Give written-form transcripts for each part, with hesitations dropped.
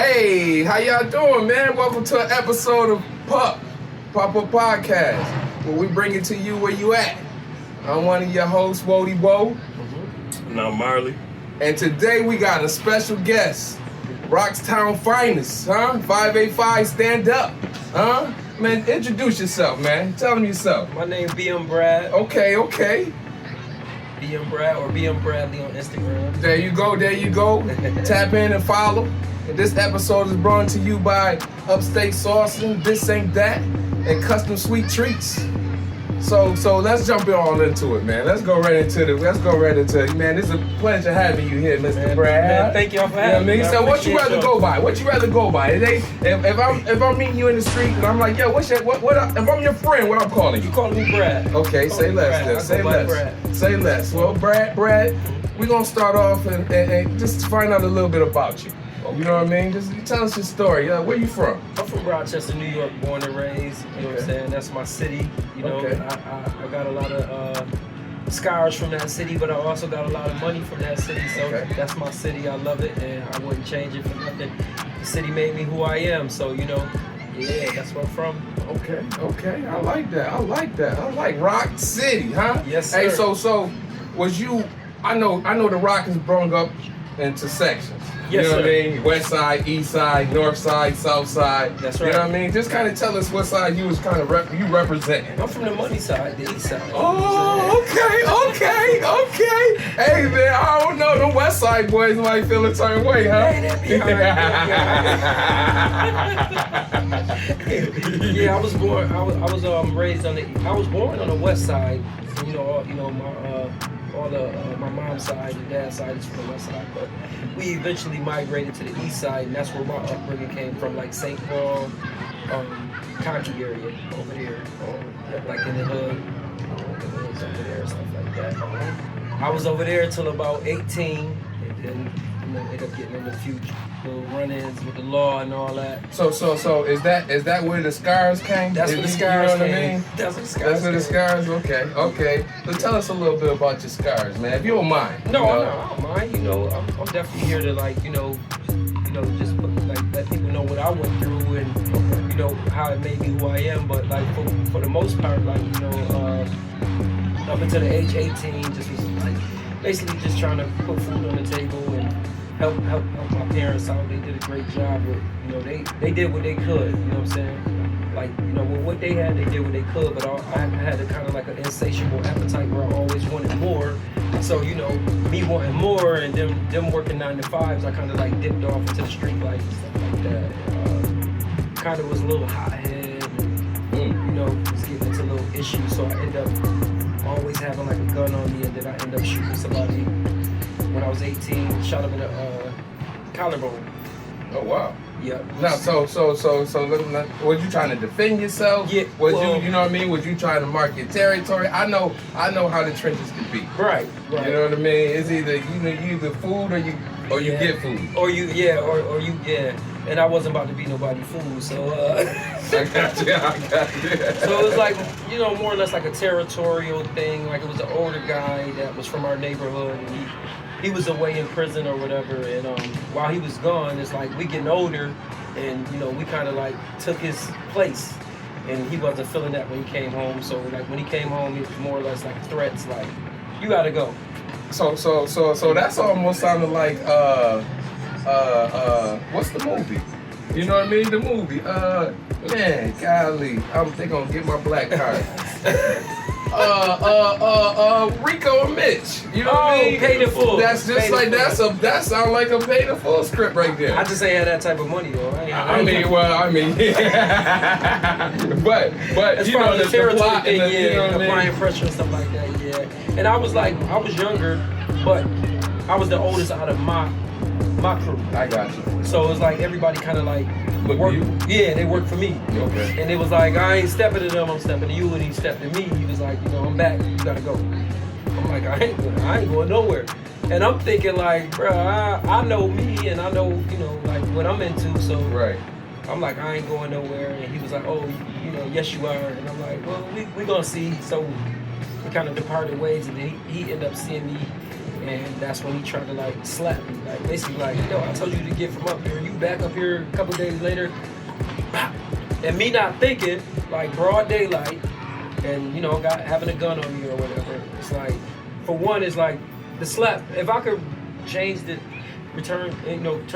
Hey, how y'all doing, man? Welcome to an episode of PoP Podcast, where we bring it to you where you at. I'm one of your hosts, Wody Woe. And I'm Marley. And today we got a special guest, Rockstown finest, huh? 585, stand up, huh? Man, introduce yourself, man. Tell them yourself. My name BM Brad. Okay. BM Brad or BM Bradley on Instagram. There you go. Tap in and follow. And this episode is brought to you by Upstate Saucing, This Ain't That, and Custom Sweet Treats. So let's jump all into it, man. Let's go right into it. Man, it's a pleasure having you here, Mr. Brad. Man, thank y'all for having me. So what you rather go by? If I'm meeting you in the street and I'm like, yo, if I'm your friend, what I'm calling you? You calling me Brad. Okay, say less then. Say less. Well, Brad, we're gonna start off and just find out a little bit about you. You know what I mean? Just tell us your story. Where you from? I'm from Rochester, New York, born and raised. You know what I'm saying? That's my city. You know, I got a lot of scars from that city, but I also got a lot of money from that city. So that's my city. I love it, and I wouldn't change it for nothing. The city made me who I am. So, you know, yeah, that's where I'm from. Okay. I like that. I like Rock City, huh? Yes, sir. Hey, so was you? I know the Rock is broken up into sections. Yes, you know sir. what I mean? West side, east side, north side, south side. That's right. You know what I mean? Just kind of tell us what side you was kind of you representing. I'm from the money side, the east side. Oh, okay. Hey, man, I don't know. The west side boys might feel a certain way, huh? Hey, that be all right. Yeah, I was born. I was raised on the. I was born on the west side. My mom's side and dad's side is from the west side, but we eventually migrated to the east side, and that's where my upbringing came from, like St. Paul, Conky area over there, like in the hood, over there, stuff like that. I was over there till about 18, and then ended up getting in a few little run-ins with the law and all that. So is that where the scars came? That's where the scars came. You know what I mean? That's where the scars. Okay. So tell us a little bit about your scars, man, if you don't mind. No, I don't mind. You know, I'm definitely here to just let people know what I went through and how it made me who I am. But like for the most part, up until the age 18, just was like basically just trying to put food on the table and help my parents out. They did a great job with, they did what they could, you know what I'm saying? Like, with what they had, they did what they could, but I had a kind of like an insatiable appetite where I always wanted more. So, me wanting more and them working 9 to 5s, I kind of like dipped off into the street life and stuff like that. Kind of was a little hothead and, was getting into little issues. So I ended up always having like a gun on me, and then I ended up shooting somebody when I was 18, shot him in the collarbone. Oh wow. Yep. Now, so, was you trying to defend yourself? Yeah. Was you know what I mean? Was you trying to mark your territory? I know how the trenches can be. Right. You know what I mean? It's either you either food or you get food. Or you And I wasn't about to be nobody fool, so I got you. So it was like, more or less like a territorial thing. Like it was an older guy that was from our neighborhood, and he was away in prison or whatever, and while he was gone, it's like we getting older, and we kind of like took his place, and he wasn't feeling that when he came home. So like when he came home, it was more or less like threats, like you gotta go. So that's almost sounded like what's the movie? You know what I mean? The movie. Man, golly, they gonna get my black card. Rico and Mitch. You know what I mean? Paid in full. That's just that sound like a paid in full script right there. I just ain't had that type of money though. I mean, but as you far know as the territory plot thing, and you know what I mean? applying pressure and stuff like that, yeah. And I was younger, but I was the oldest out of my crew. I got you. So it was like everybody kind of like worked. Yeah, they worked for me. Okay. And it was like I ain't stepping to them, I'm stepping to you. And he stepped to me. He was like, I'm back. You gotta go. I'm like, I ain't going nowhere. And I'm thinking like, bro, I know me and I know like what I'm into. So right. I'm like, I ain't going nowhere. And he was like, oh, yes you are. And I'm like, well, we gonna see. So we kind of departed ways, and then he ended up seeing me And that's when he tried to like slap me, like basically like, yo, I told you to get from up here. You back up here a couple days later, and me not thinking, like broad daylight, and you know, having a gun on me or whatever. It's like, for one, it's like the slap. If I could change the turn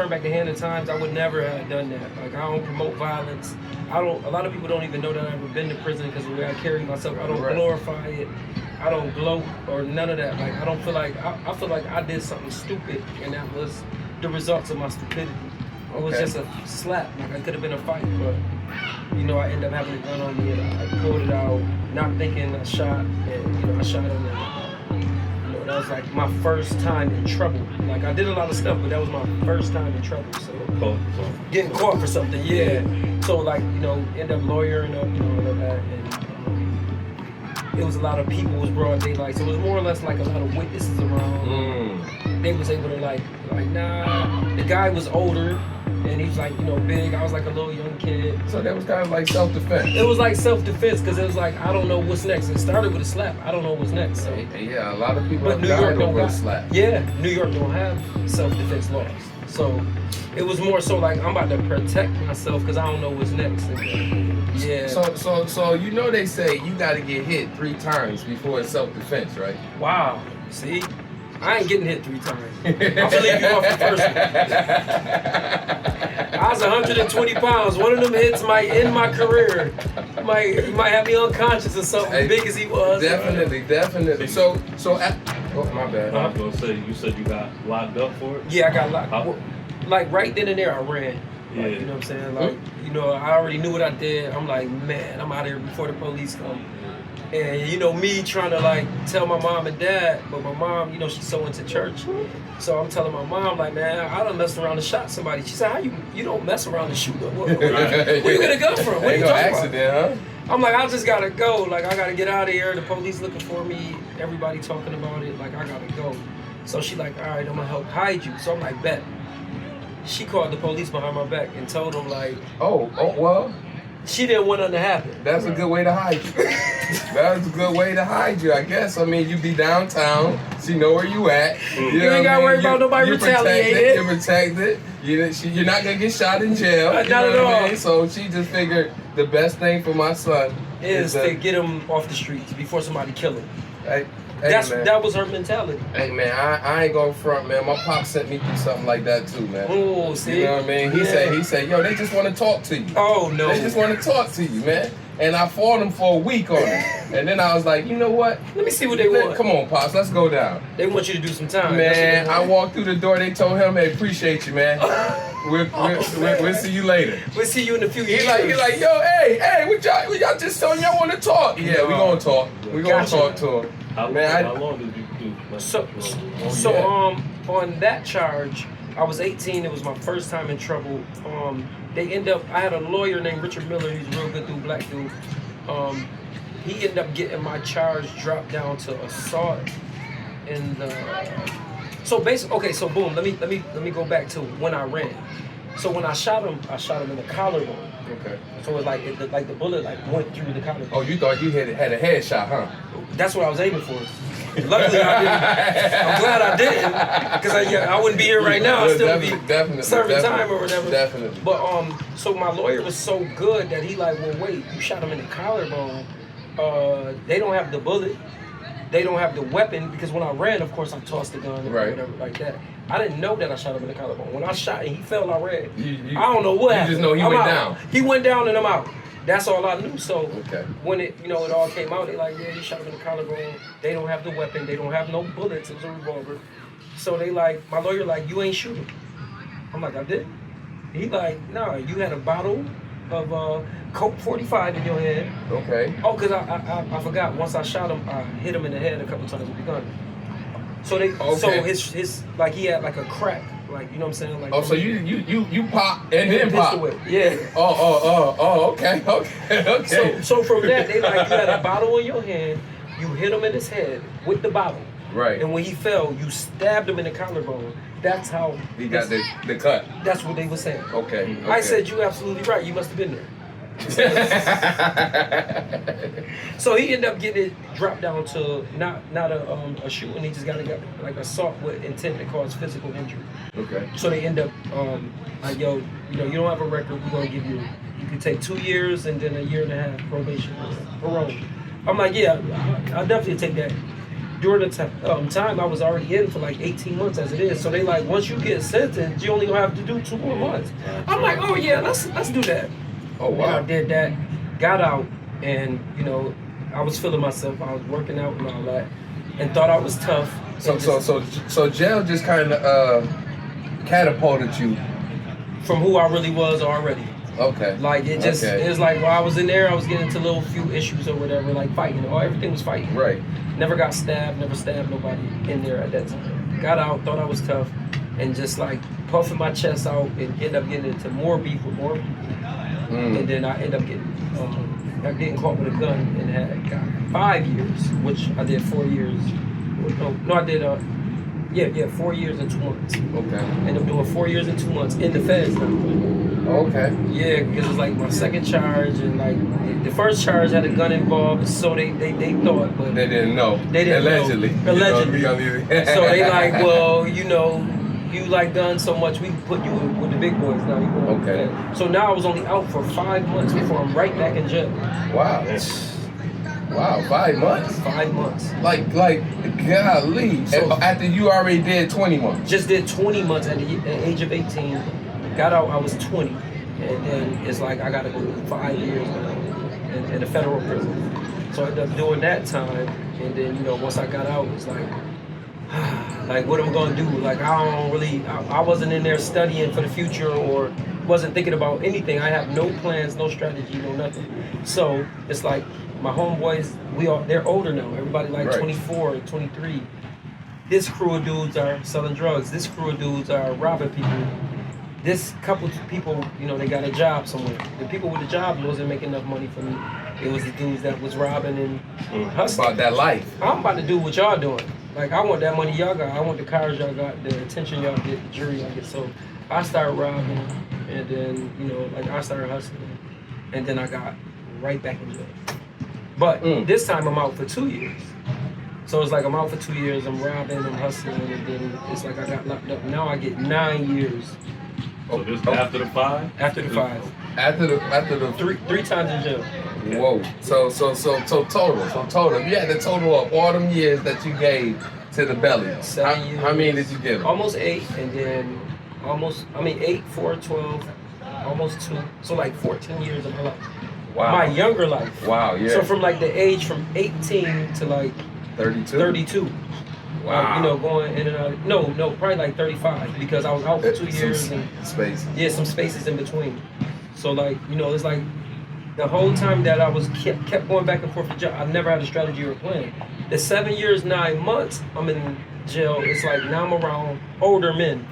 back the hand of times, I would never have done that. Like I don't promote violence. A lot of people don't even know that I've ever been to prison because of the way I carry myself. I don't glorify it. I don't gloat or none of that. Like I don't feel like I feel like I did something stupid and that was the results of my stupidity. It was just a slap. Like it could have been a fight, but you know I ended up having a gun on me and I pulled it out, not thinking I shot, and you know I shot him. And, you know that was like my first time in trouble. Like I did a lot of stuff, but that was my first time in trouble. So getting caught for something, yeah. So like you know end up lawyering up, you know all of that. And, it was a lot of people, it was broad daylight, so it was more or less like a lot of witnesses around. They was able to like nah. The guy was older, and he was like, you know, big. I was like a little young kid. So that was kind of like self-defense. It was like self-defense, because it was like, I don't know what's next. It started with a slap. I don't know what's next. So. Yeah, a lot of people But New York don't got slap. Yeah, New York don't have self-defense laws. So it was more so like, I'm about to protect myself because I don't know what's next. And, yeah. So you know they say you got to get hit 3 times before it's self-defense, right? Wow. See? I ain't getting hit 3 times. I'm gonna leave you off the first one. I was 120 pounds. One of them hits might end my career. He might have me unconscious or something, Hey, big as he was. Definitely. So oh my bad. I was gonna say, you said you got locked up for it? Yeah, I got locked. Like right then and there, I ran. Yeah. Like, you know what I'm saying? Like, you know, I already knew what I did. I'm like, man, I'm out of here before the police come. And you know, me trying to like tell my mom and dad, but my mom, you know, she's so into church. So I'm telling my mom, like, man, I done messed around and shot somebody. She said, how you don't mess around and shoot them? Where you gonna go from? What are you talking accident, about? I'm like, I just gotta go. Like, I gotta get out of here. The police looking for me. Everybody talking about it. Like, I gotta go. So she like, all right, I'm gonna help hide you. So I'm like, bet. She called the police behind my back and told them like, oh well. She didn't want nothing to happen. That's a good way to hide you. That's a good way to hide you, I guess. I mean, you be downtown. She know where you at. You ain't got to worry about nobody retaliating. You're protected. You're not going to get shot in jail. Not at all. I mean? So she just figured the best thing for my son is to get him off the streets before somebody kill him. Hey, that was her mentality. Hey man, I ain't gonna front, man. My pop sent me through something like that too, man. Oh, see, you know what I mean? He said, yo, they just want to talk to you. Oh no, they just want to talk to you, man. And I fought them for a week on it, and then I was like, you know what? Let me see what they want. Come on, pops, let's go down. They want you to do some time, man. I walked through the door. They told him, hey, appreciate you, man. We'll see you later. We'll see you in a few years. He like, yo, hey, we y'all just told y'all want to talk. Yeah, we gonna talk. We gonna talk to him. How long did you do? On that charge, I was 18. It was my first time in trouble. They end up. I had a lawyer named Richard Miller. He's a real good dude, black dude. He ended up getting my charge dropped down to assault. So basically, okay. So boom. Let me go back to when I ran. So when I shot him in the collarbone. Okay. So it was like the bullet went through the collarbone. Oh, you thought you had a headshot, huh? That's what I was aiming for. Luckily, I didn't. I'm glad I didn't, because I wouldn't be here right now. I'd still be serving time or whatever. Definitely. But so my lawyer was so good that he like, well, wait, you shot him in the collarbone. They don't have the bullet. They don't have the weapon, because when I ran, of course, I tossed the gun or whatever like that. I didn't know that I shot him in the collarbone. When I shot and he fell, I ran. I don't know what happened. You just know he went down. He went down and I'm out. That's all I knew. So when it all came out, they like, yeah, you shot him in the collarbone. They don't have the weapon. They don't have no bullets. It was a revolver. So they like, my lawyer like, you ain't shoot him. I'm like, I did. He like, nah, you had a bottle of Coke 45 in your head. Okay. Oh, because I forgot. Once I shot him, I hit him in the head a couple times with the gun. So so his like he had like a crack. Like, you know what I'm saying? Like, so you pop and then pop. Yeah. Oh, okay. So from that, they like, you had a bottle in your hand, you hit him in his head with the bottle. Right. And when he fell, you stabbed him in the collarbone. That's how he got the cut. That's what they were saying. Okay. I said, you absolutely right. You must have been there. So he ended up getting it dropped down to not a shooting. He just got like assault with intent to cause physical injury. Okay. So they end up like, yo, you know, you don't have a record. We're gonna give you. You can take 2 years and then 1.5 years probation, parole. I'm like, yeah, I'll definitely take that. During the time, I was already in for like 18 months as it is. So they like, once you get sentenced, you only gonna have to do 2 more months. I'm like, oh yeah, let's do that. Oh wow. And I did that, got out, and you know, I was feeling myself. I was working out and all that, and thought I was tough. So jail just kind of catapulted you from who I really was already. Okay. Like it just, it was like while I was in there, I was getting into little few issues or whatever, like fighting. Oh, everything was fighting. Right. Never got stabbed, never stabbed nobody in there at that time. Got out, thought I was tough, and just like puffing my chest out and ended up getting into more beef with more people. And then I ended up getting caught with a gun and got 5 years, which I did 4 years. No, I did 4 years and 2 months. Okay. Ended up doing 4 years and 2 months in the feds now. Okay. Yeah, because it was like my second charge, and like the first charge had a gun involved, so they thought, but they didn't know. They didn't allegedly. know. Allegedly. So they like, well, you know, you like guns so much, we can put you with the big boys now. Okay. So now I was only out for 5 months before I'm right back in jail. Wow. Wow, 5 months? 5 months. Like, golly. So, after you already did 20 months? Just did 20 months at the age of 18. Got out, I was 20. And then it's like, I gotta go 5 years now in a federal prison. So I ended up doing that time. And then, you know, once I got out, it's like what am I gonna do? Like, I wasn't in there studying for the future or wasn't thinking about anything. I have no plans, no strategy, no nothing. So it's like, my homeboys, they're older now. Everybody like 24, 23. This crew of dudes are selling drugs. This crew of dudes are robbing people. This couple of people, you know, they got a job somewhere. The people with the job wasn't making enough money for me. It was the dudes that was robbing and hustling. About that life. I'm about to do what y'all doing. Like, I want that money y'all got. I want the cars y'all got, the attention y'all get, the jury y'all get. So I started robbing, and then, you know, like I started hustling, and then I got right back in jail. But this time I'm out for 2 years. So it's like I'm out for 2 years, I'm robbing, I'm hustling, and then it's like I got locked up. Now I get 9 years. So this after the 5? After the 5. After the three times in jail. Whoa. So total. You had the total of all them years that you gave to the belly. 7 years. How many did you give? Almost 8, and then 8, 4, 12, almost 2. So like 14 years of my life. Wow. My younger life. Wow, yeah. So from like the age from 18 to like 32. Wow. You know, going in and out. No, probably like 35 because I was out for 2 years and space. Yeah, some spaces in between. So like, you know, it's like the whole time that I was kept going back and forth to jail, I never had a strategy or a plan. The 7 years, 9 months I'm in jail, it's like now I'm around older men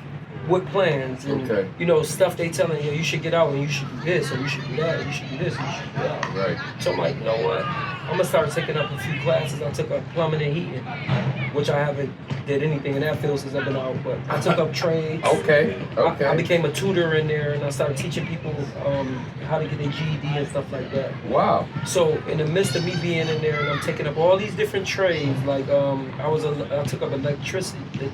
with plans and you know, stuff they telling you, you should get out and you should do this or you should do that or you should do this and you should do that. Right. So I'm like, you know what? I'm gonna start taking up a few classes. I took up plumbing and heating, which I haven't did anything in that field since I've been out, but I took up trades. Okay. I became a tutor in there and I started teaching people how to get their GED and stuff like that. Wow. So in the midst of me being in there and I'm taking up all these different trades, like I took up electricity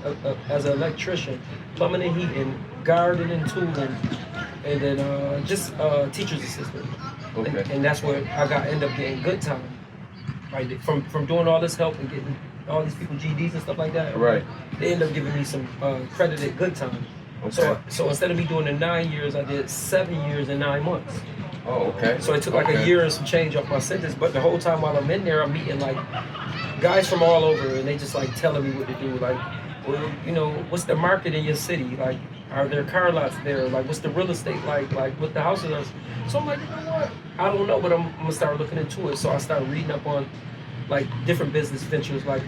as an electrician, plumbing and heating, gardening and tooling, and then just teacher's assistant. Okay. And that's where I ended up getting good time. Right, from doing all this help and getting all these people GEDs and stuff like that. Right. They ended up giving me some credited good time. Okay. So instead of me doing the 9 years, I did 7 years and 9 months. Oh, okay. So it took like a year and some change off my sentence. But the whole time while I'm in there, I'm meeting like guys from all over, and they just like telling me what to do. Like, well, you know, what's the market in your city? Like, are there car lots there? Like, what's the real estate like? Like, what the houses are? So I'm like, you know what? I don't know, but I'm gonna start looking into it. So I started reading up on like different business ventures, like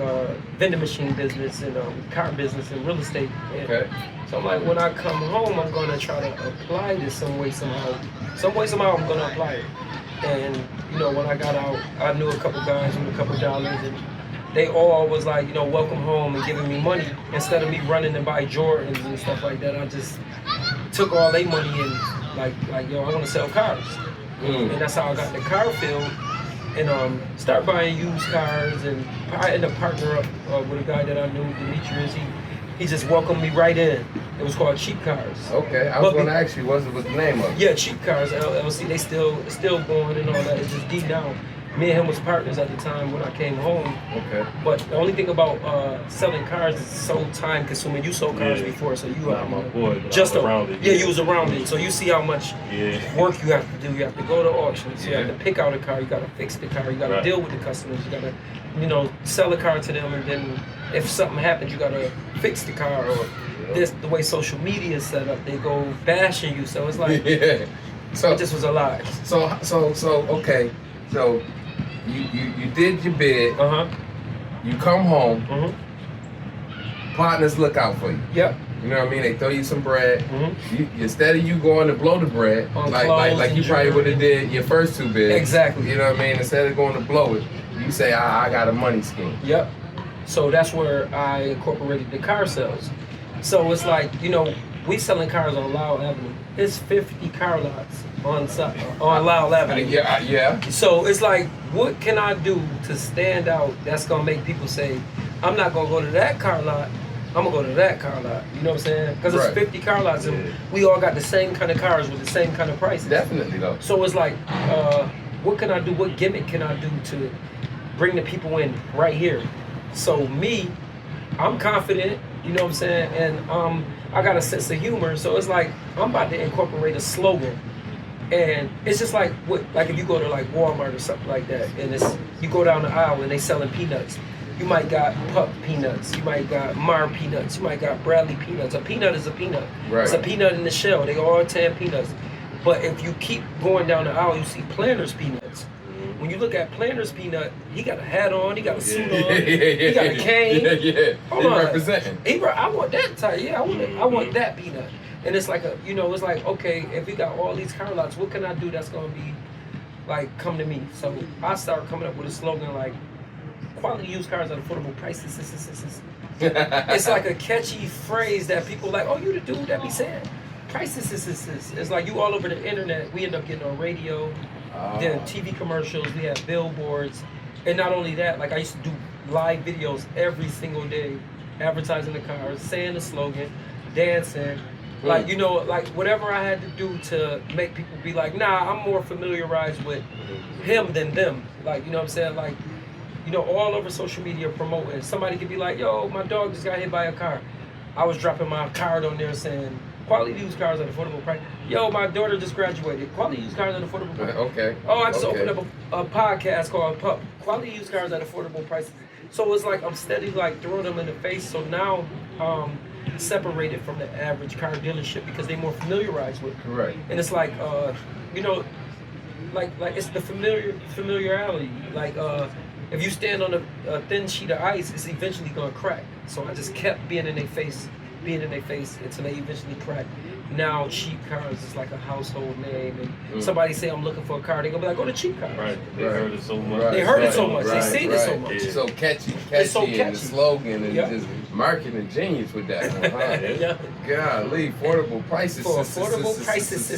vending machine business and car business and real estate. Okay. So I'm like, when I come home, I'm gonna try to apply this some way, somehow. Some way, somehow, I'm gonna apply it. And you know, when I got out, I knew a couple guys with a couple dollars, and they all was like, you know, welcome home and giving me money. Instead of me running to buy Jordans and stuff like that, I just took all their money and like, yo, I want to sell cars. and that's how I got in the car field. And start buying used cars, and I ended up partnering up with a guy that I knew, Demetrius. He just welcomed me right in. It was called Cheap Cars. Okay, I was going to ask you, what's the name of it? Yeah, Cheap Cars, LLC. They still going and all that. It's just deep down. Me and him was partners at the time when I came home. Okay. But the only thing about selling cars is so time consuming. You sold cars before, so you Not my boy, but just I was around it. Yeah, you was around it. So you see how much work you have to do. You have to go to auctions. You have to pick out a car. You got to fix the car. You got to deal with the customers. You got to, sell a car to them, and then if something happens, you got to fix the car. Or the way social media is set up, they go bashing you. So it's like, So this was a lot. So okay. So you did your bid. You come home. Partners look out for you. Yep. You know what I mean? They throw you some bread. Instead of you going to blow the bread, like you probably would have did your first two bids. Exactly. You know what I mean? Instead of going to blow it, you say, I got a money scheme. Yep. So that's where I incorporated the car sales. So it's like, we selling cars on Lyle Avenue. It's 50 car lots on Lyle Avenue. Yeah. So it's like, what can I do to stand out that's gonna make people say, I'm not gonna go to that car lot, I'm gonna go to that car lot. You know what I'm saying? Because it's 50 car lots, and we all got the same kind of cars with the same kind of prices. Definitely though. So it's like, what can I do? What gimmick can I do to bring the people in right here? So me, I'm confident. You know what I'm saying? And I got a sense of humor. So it's like, I'm about to incorporate a slogan. And it's just like if you go to like Walmart or something like that, and you go down the aisle and they selling peanuts. You might got PoP peanuts, you might got Mar peanuts, you might got Bradley peanuts. A peanut is a peanut. Right. It's a peanut in the shell. They all 10 peanuts. But if you keep going down the aisle, you see Planter's peanuts. When you look at Planter's peanut, he got a hat on, he got a suit on, he got a cane. Hold on. Representing. I want that type. Yeah, I want that peanut. And it's like it's like, okay, if we got all these car lots, what can I do that's gonna be like, come to me? So I started coming up with a slogan like, quality used cars at affordable prices. It's like a catchy phrase that people like, oh, you the dude that be saying prices. It's like you all over the internet. We end up getting on radio, then TV commercials, we have billboards. And not only that, like I used to do live videos every single day, advertising the cars, saying the slogan, dancing. Like, like whatever I had to do to make people be like, nah, I'm more familiarized with him than them. Like, you know what I'm saying? Like, all over social media promoting. Somebody could be like, yo, my dog just got hit by a car. I was dropping my card on there saying, quality used cars at affordable price. Yo, my daughter just graduated. Quality used cars at affordable price. Okay. Oh, I just opened up a podcast called PoP. Quality used cars at affordable prices. So it's like I'm steady like throwing them in the face. So now separated from the average car dealership because they're more familiarized with it. Right. And it's like like it's the familiarity. Like if you stand on a thin sheet of ice, it's eventually gonna crack. So I just kept being in their face until they eventually crack. Now Cheap Cars is like a household name, and somebody say I'm looking for a car, they gonna be like, go to Cheap Cars. Right. They heard it so much. They heard it so much. They seen it so much. It's so catchy, It's so and the catchy. slogan and just marketing genius with that one, huh? Golly, affordable prices. For affordable prices.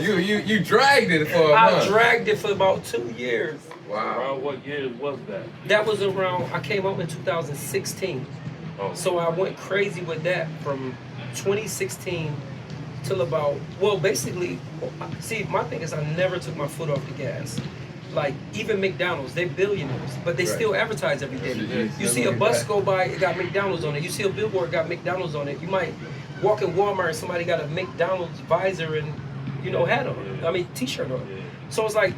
You dragged it for a month. I dragged it for about 2 years. Wow. Around what year was that? That was around, I came up in 2016. Oh. So I went crazy with that from 2016 till about, basically, see, my thing is I never took my foot off the gas. Like, even McDonald's, they're billionaires, but they still advertise every day. You see a bus go by, it got McDonald's on it. You see a billboard, got McDonald's on it. You might walk in Walmart and somebody got a McDonald's visor and, hat on. I mean, t-shirt on. So it's like,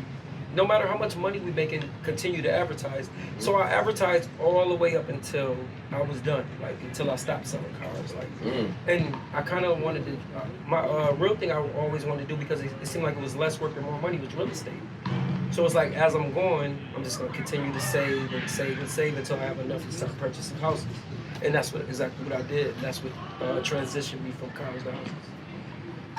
no matter how much money we make and continue to advertise. So I advertised all the way up until I was done, like until I stopped selling cars. And I kind of wanted to, my real thing I always wanted to do, because it seemed like it was less work and more money, was real estate. So it's like, as I'm going, I'm just gonna continue to save until I have enough to start purchasing houses. And that's exactly what I did. That's what transitioned me from cars to houses.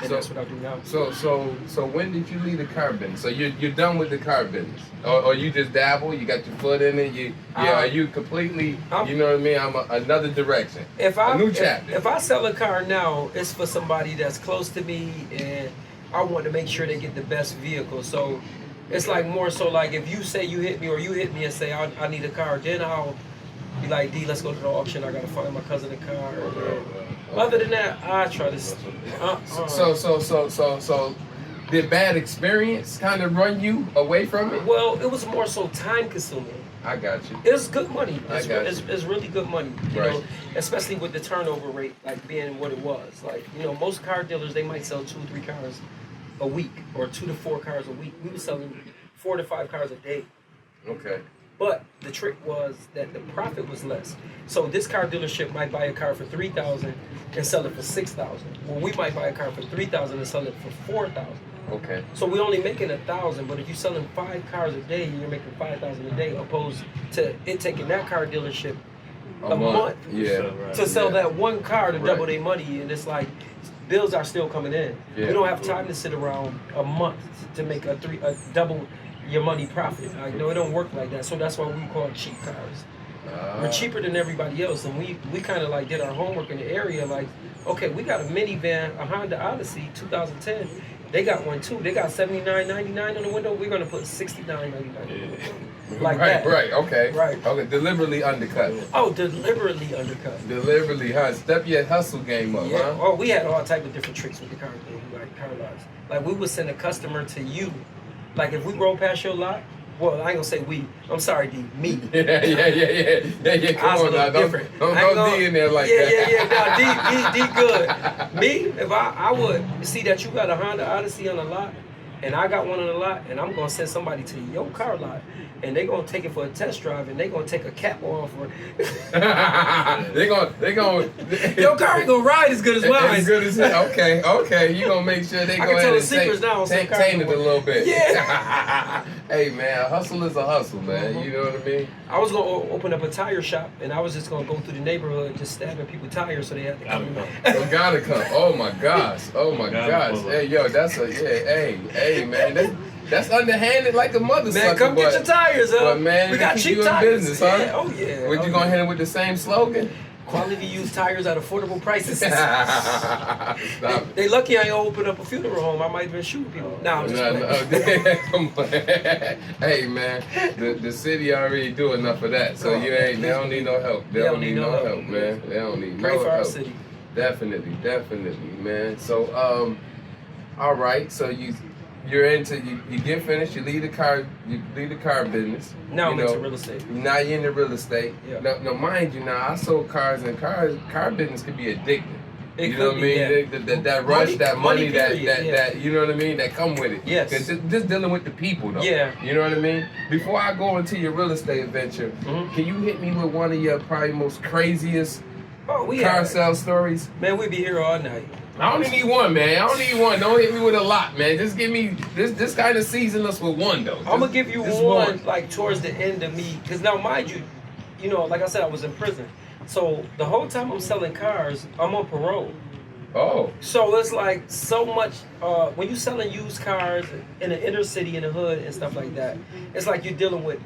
And that's what I do now. So when did you leave the car business? So you're done with the car business, or you just dabble? You got your foot in it? Are you completely? You know what I mean? I'm another direction. A new chapter. If I sell a car now, it's for somebody that's close to me, and I want to make sure they get the best vehicle. So it's like more so like if you say you hit me or you hit me and say I need a car, then I'll be like, D, let's go to the auction. I gotta find my cousin a car. Other than that, I try to. So did bad experience kind of run you away from it? Well, it was more so time consuming. I got you. It's good money. It's really good money. You right. know, especially with the turnover rate, like being what it was. Like, you know, most car dealers, they might sell 2 or 3 cars a week or 2 to 4 cars a week. We were selling 4 to 5 cars a day. Okay. But the trick was that the profit was less. So this car dealership might buy a car for $3,000 and sell it for $6,000. Well, we might buy a car for $3,000 and sell it for $4,000. Okay. So we're only making $1,000, but if you're selling 5 cars a day, you're making $5,000 a day, opposed to it taking that car dealership a month to sell that one car to double their money. And it's like bills are still coming in. Yeah. We don't have time to sit around a month to make a double your money profit. Like, no, it don't work like that. So that's why we call it cheap cars. We're cheaper than everybody else, and we kind of like did our homework in the area. Like, okay, we got a minivan, a Honda Odyssey, 2010. They got one too. They got $79.99 on the window. We're gonna put $69.99. Like that. Right. Okay. Right. Okay. Deliberately undercut. Oh, deliberately undercut. Deliberately, huh? Step your hustle game up, Yeah. huh? Oh, we had all type of different tricks with the car thing, like car lots. Like we would send a customer to you. Like if we roll past your lot. Well, I ain't gonna say we. I'm sorry, D. Me. Yeah. Come on now. Don't D in there like that. Yeah. No, D good. Me, if I would see that you got a Honda Odyssey on the lot, and I got one on the lot, and I'm gonna send somebody to your car lot, and they gonna take it for a test drive, and they gonna take a cap off, or they gonna. Your car ain't gonna ride as good as mine. As good as hell. Okay. You gonna make sure they go ahead and taint it a little bit. Yeah. Hey man, hustle is a hustle, man. You know what I mean? I was gonna open up a tire shop, and I was just gonna go through the neighborhood, just stabbing people tires, so they had to come. Gotta come. Oh my gosh. Hey yo, Hey man, that's underhanded like a mother. Man, come get your tires, But man, we got cheap you tires. In business, huh? Yeah. Oh yeah. What you gonna hit him with the same slogan? Quality used tires at affordable prices. Stop it. They lucky I ain't open up a funeral home. I might even shoot people. Nah, I'm just playing. Come on. Hey man, the city already do enough of that, so they don't need no help. They don't need no help, man. They don't need no help. Pray for our city. Definitely, man. So all right. So you're into you get finished. You leave the car business. Now I'm into real estate. Now you're into real estate. Yeah. Now mind you, now I sold cars, and car business could be addictive. You know what I mean? That rush, that money, that you know what I mean, that come with it. Yes. Cause just dealing with the people though. Yeah. You know what I mean? Before I go into your real estate venture, can you hit me with one of your probably most craziest car sales stories? Man, we be here all night. I only need one, man. Don't hit me with a lot, man. Just give me this kind of season us with one though. I'm gonna give you one like towards the end of me, cause now mind you, you know, like I said, I was in prison. So the whole time I'm selling cars, I'm on parole. Oh. So it's like so much, when you selling used cars in the inner city, in the hood and stuff like that, it's like you're dealing with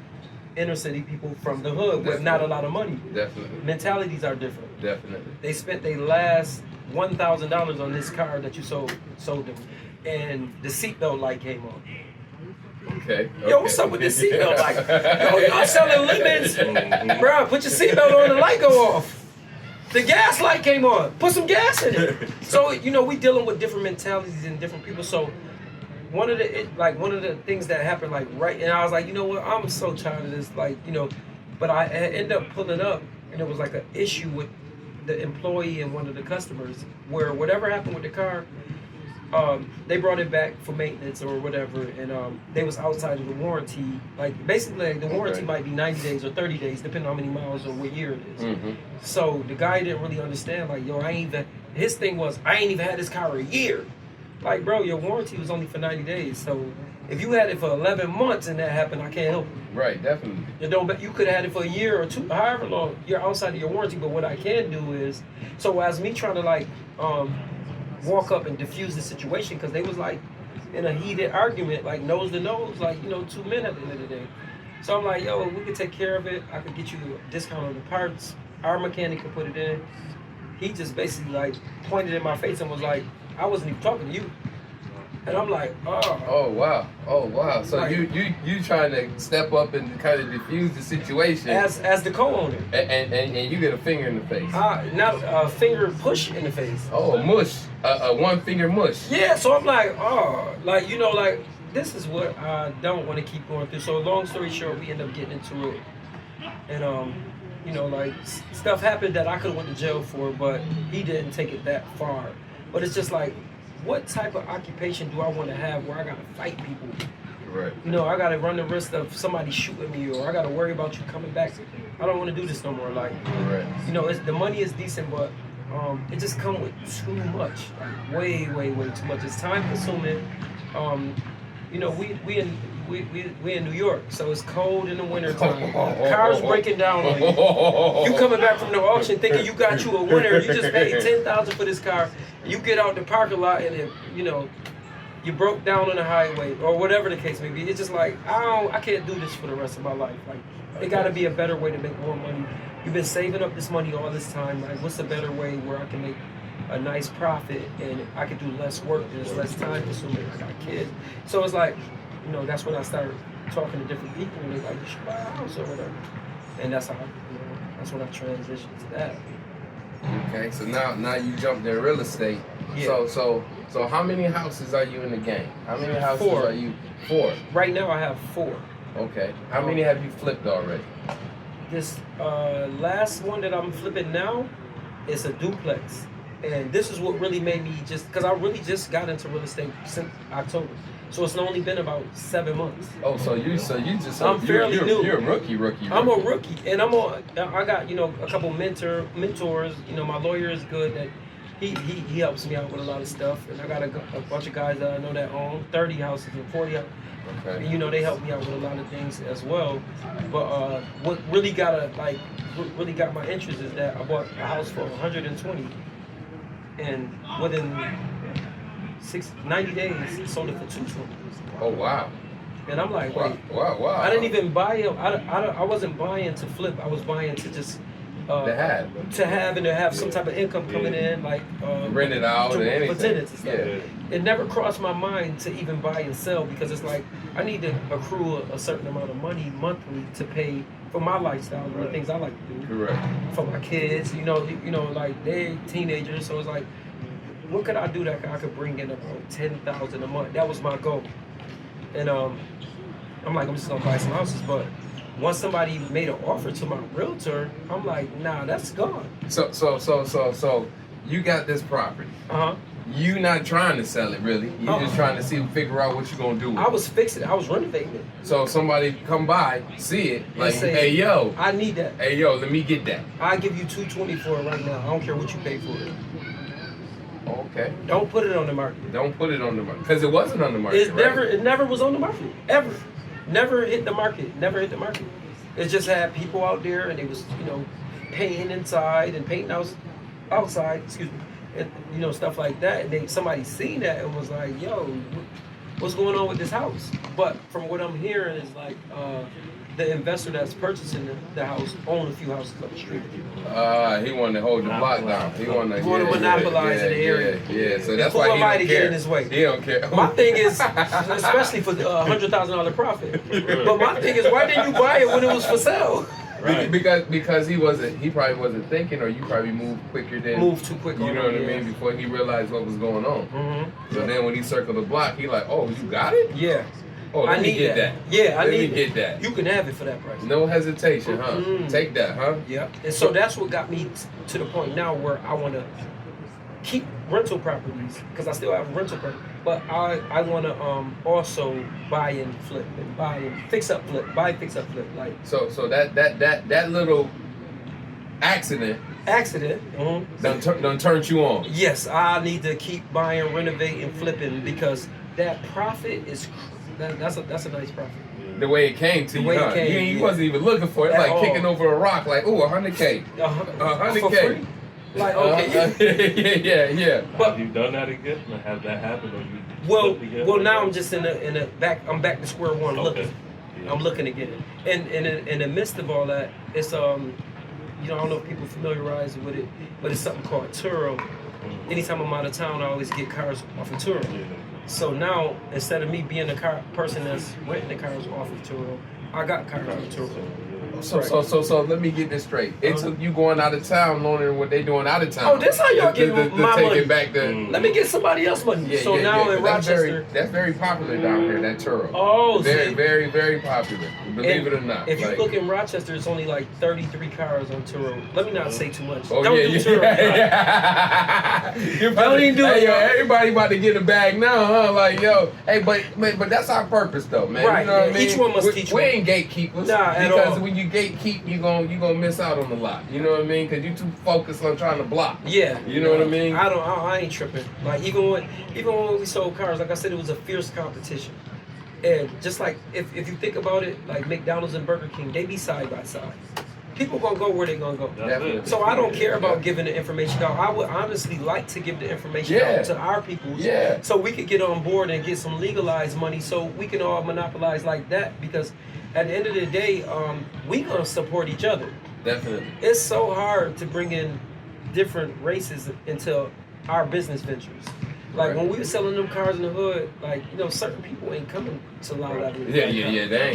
inner city people from the hood with not a lot of money. Definitely. Mentalities are different. Definitely. They spent their last $1,000 on this car that you sold them, and the seatbelt light came on. Okay. Yo, what's up with the seatbelt light? Yo, y'all selling lemons? Bro, put your seatbelt on, the light go off. The gas light came on. Put some gas in it. So, you know, we dealing with different mentalities and different people. So one of the things that happened, like, right, and I was like, you know what, I'm so tired of this, like, you know, but I ended up pulling up, and it was like an issue with the employee and one of the customers, where whatever happened with the car, they brought it back for maintenance or whatever, and they was outside of the warranty. Like, basically, like, the warranty might be 90 days or 30 days, depending on how many miles or what year it is. So the guy didn't really understand, like, yo, his thing was, I ain't even had this car a year. Like, bro, your warranty was only for 90 days, so if you had it for 11 months and that happened, I can't help you. Right, definitely. You could have had it for a year or two, however long you're outside of your warranty. But what I can do is, so as me trying to like walk up and diffuse the situation, because they was like in a heated argument, like nose to nose, like, you know, 2 men at the end of the day. So I'm like, yo, we could take care of it. I could get you a discount on the parts. Our mechanic could put it in. He just basically like pointed in my face and was like, I wasn't even talking to you. And I'm like, Oh wow. So Like- you trying to step up and kind of diffuse the situation, as the co-owner. and you get a finger in the face. Not a finger push in the face. Oh, a mush, a one finger mush. Yeah, so I'm like, like, you know, like, this is what I don't want to keep going through. So long story short, we end up getting into it. And, you know, like, stuff happened that I could have went to jail for, but he didn't take it that far. But it's just like, what type of occupation do I want to have where I got to fight people? Right. You know, I got to run the risk of somebody shooting me, or I got to worry about you coming back. I don't want to do this no more. Like, Right. you know, the money is decent, but it just comes with too much, like way too much. It's time consuming. You know, we in New York, so it's cold in the winter time. Cars breaking down on you. You coming back from the auction thinking you got you a winner. You just paid $10,000 for this car. You get out the parking lot and it, you know, you broke down on the highway or whatever the case may be. It's just like I can't do this for the rest of my life. Like, it got to be a better way to make more money. You've been saving up this money all this time. Like, what's a better way where I can make a nice profit and I can do less work and it's less time consuming? I got kids, so it's like, you know, that's when I started talking to different people and they're like, you should buy a house or whatever. And that's how, you know, that's when I transitioned to that. Okay, so now you jumped in real estate. Yeah. So how many houses are you in the game? How many houses 4. are you? 4. Right now I have 4. Okay. How many have you flipped already? This last one that I'm flipping now is a duplex. And this is what really made me because I really just got into real estate since October. So it's only been about 7 months. Oh, so you just I'm fairly new. You're a rookie. I'm a rookie, and I got, you know, a couple mentors. You know, my lawyer is good. That he helps me out with a lot of stuff, and I got a bunch of guys that I know that own 30 houses and 40 houses. Okay. And, you know, they help me out with a lot of things as well. But what really got my interest is that I bought a house for 120, and within 90 days, sold it for 220. Oh wow. And I'm like, wait, wow. I didn't even buy it. I wasn't buying to flip. I was buying to just to have and to have some type of income coming in, like rent it out or anything. For tenants and stuff. Yeah. It never crossed my mind to even buy and sell because it's like I need to accrue a certain amount of money monthly to pay for my lifestyle and the things I like to do. Correct. For my kids, you know, like they're teenagers, so it's like, what could I do that I could bring in about $10,000 a month? That was my goal. And I'm like, I'm just gonna buy some houses. But once somebody made an offer to my realtor, I'm like, nah, that's gone. So you got this property. You not trying to sell it really. You just trying to figure out what you're gonna do with it. I was fixing it. I was renovating it. So somebody come by, see it, like, say, hey yo, I need that. Hey yo, let me get that. I give you $220 for it right now. I don't care what you pay for it. Okay. Don't put it on the market. Don't put it on the market because it wasn't on the market. It never was on the market ever. Never hit the market. Never hit the market. It just had people out there and it was, you know, painting inside and painting outside. Excuse me, and, you know, stuff like that. And somebody seen that and was like, "Yo, what's going on with this house?" But from what I'm hearing is like the investor that's purchasing the house owned a few houses up the street. He wanted to hold the block down. He wanted to monopolize in the area. Yeah. So that's why he don't care. Get in his way. He don't care. My thing is, especially for $100,000 profit. But my thing is, why didn't you buy it when it was for sale? Right. Because he probably wasn't thinking, or you probably moved quicker than moved too quick. You know what I mean? Before he realized what was going on. Mm-hmm. So then when he circled the block, he like, oh, you got it? Yeah. Oh, let me get that. Yeah, let me get that. You can have it for that price. No hesitation, huh? Mm-hmm. Take that, huh? Yeah. And so that's what got me to the point now where I want to keep rental properties because I still have rental properties, but I want to also buy and flip and buy and fix up flip, like. So that little accident. Done turned you on. Yes, I need to keep buying, renovating, flipping because that profit is. That's a nice profit. The way it came to you, huh? You wasn't even looking for it. Like kicking over a rock, like, ooh, $100K. $100K. Like, okay. Yeah. But have you done that again? Have that happen? Or you well, now I'm just in the back. I'm back to square one looking. Yeah. I'm looking again. And in the midst of all that, it's you know, I don't know if people familiarize with it, but it's something called Turo. Anytime I'm out of town, I always get cars off of Turo. Yeah. So now, instead of me being the person that's renting the cars off of Turo, I got cars on Turo. So let me get this straight. It took you going out of town learning what they doing out of town. Oh, this how y'all get my take money. It back to, Let me get somebody else money. In Rochester, that's very popular down here. That Turo. Oh, very, very, very popular. Believe it or not. If you look in Rochester, it's only like 33 cars on Turo. Let me not say too much. Oh, Don't do Turo. Don't even do it. Yo, everybody about to get a bag now, huh? Like, yo, hey, but that's our purpose, though, man. Right. You know what I mean? Each one must teach. We ain't gatekeepers. Nah, at because all. when you gatekeep, you gonna miss out on a lot. You know what I mean? Because you too focused on trying to block. Yeah. You know what I mean? I ain't tripping. Like even when we sold cars, like I said, it was a fierce competition. And just like if you think about it, like McDonald's and Burger King, they be side by side. People gonna go where they gonna go. Definitely. So I don't care about giving the information out. I would honestly like to give the information out to our people, so we could get on board and get some legalized money, so we can all monopolize like that. Because at the end of the day, we gonna support each other. Definitely. It's so hard to bring in different races into our business ventures. Like when we were selling them cars in the hood, like certain people ain't coming to La La. They ain't.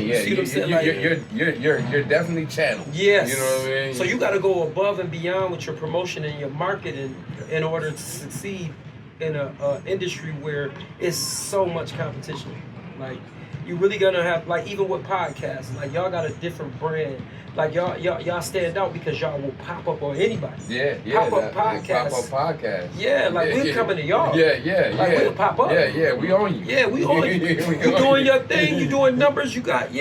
Yeah. See what I'm saying? You're definitely channeled. Yes. You know what I mean? So you got to go above and beyond with your promotion and your marketing in order to succeed in a industry where it's so much competition. Like you really gonna have, like even with podcasts, like y'all got a different brand. Like y'all stand out because y'all will pop up on anybody. Yeah. Pop up podcast. Pop up podcast. Yeah, like we're coming to y'all. Yeah. Like we'll pop up. Yeah, we on you. Yeah, we on you. You doing your thing, you doing numbers, we coming.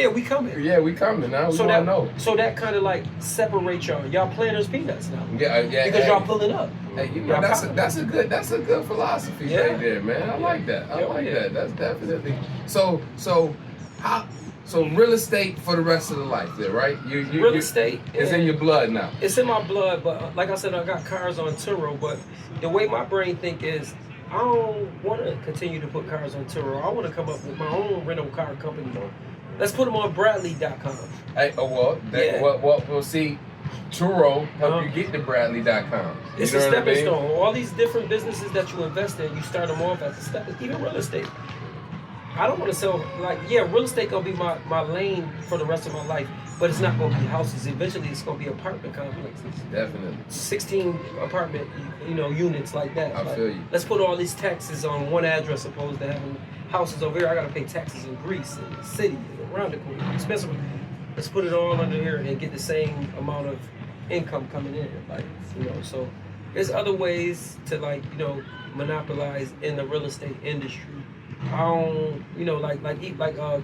Yeah, we coming now. So that kind of like separates y'all. Y'all playing as peanuts now. Yeah. Because y'all pulling up. Hey, that's a good philosophy right there, man. I like that. I like that. That's definitely So real estate for the rest of the life, there, right? Real estate is in your blood now. It's in my blood, but like I said, I got cars on Turo. But the way my brain think is, I don't want to continue to put cars on Turo. I want to come up with my own rental car company. Let's put them on Bradley.com. Hey, we'll see. Turo help you get to Bradley.com. It's a stepping stone. All these different businesses that you invest in, you start them off as a stepping. Even real estate. I don't want to sell, real estate gonna be my lane for the rest of my life, but it's not gonna be houses. Eventually, it's gonna be apartment complexes. Definitely. 16 apartment, units like that. I feel you. Let's put all these taxes on one address, opposed to having houses over here. I gotta pay taxes in Greece and the city and around the corner. Expensive. Let's put it all under here and get the same amount of income coming in. So there's other ways to monopolize in the real estate industry. I don't,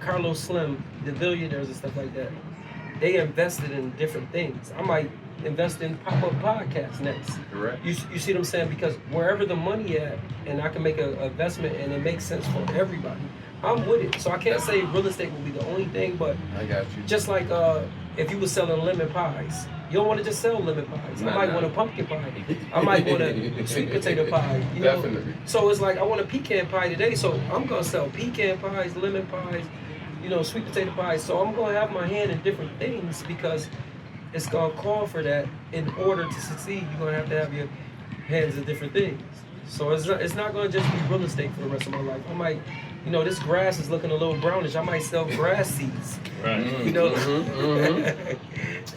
Carlos Slim, the billionaires and stuff like that. They invested in different things. I might invest in pop-up podcasts next. Correct. You see what I'm saying? Because wherever the money at, and I can make an investment and it makes sense for everybody, I'm with it. So I can't say real estate will be the only thing, but I got you. Just like if you were selling lemon pies, you don't want to just sell lemon pies. I might want a pumpkin pie. I might want a sweet potato pie. Definitely. So it's like I want a pecan pie today, so I'm gonna sell pecan pies, lemon pies, sweet potato pies. So I'm gonna have my hand in different things because it's gonna call for that. In order to succeed, you're gonna have your hands in different things. So it's not gonna just be real estate for the rest of my life. I might, this grass is looking a little brownish. I might sell grass seeds. Right.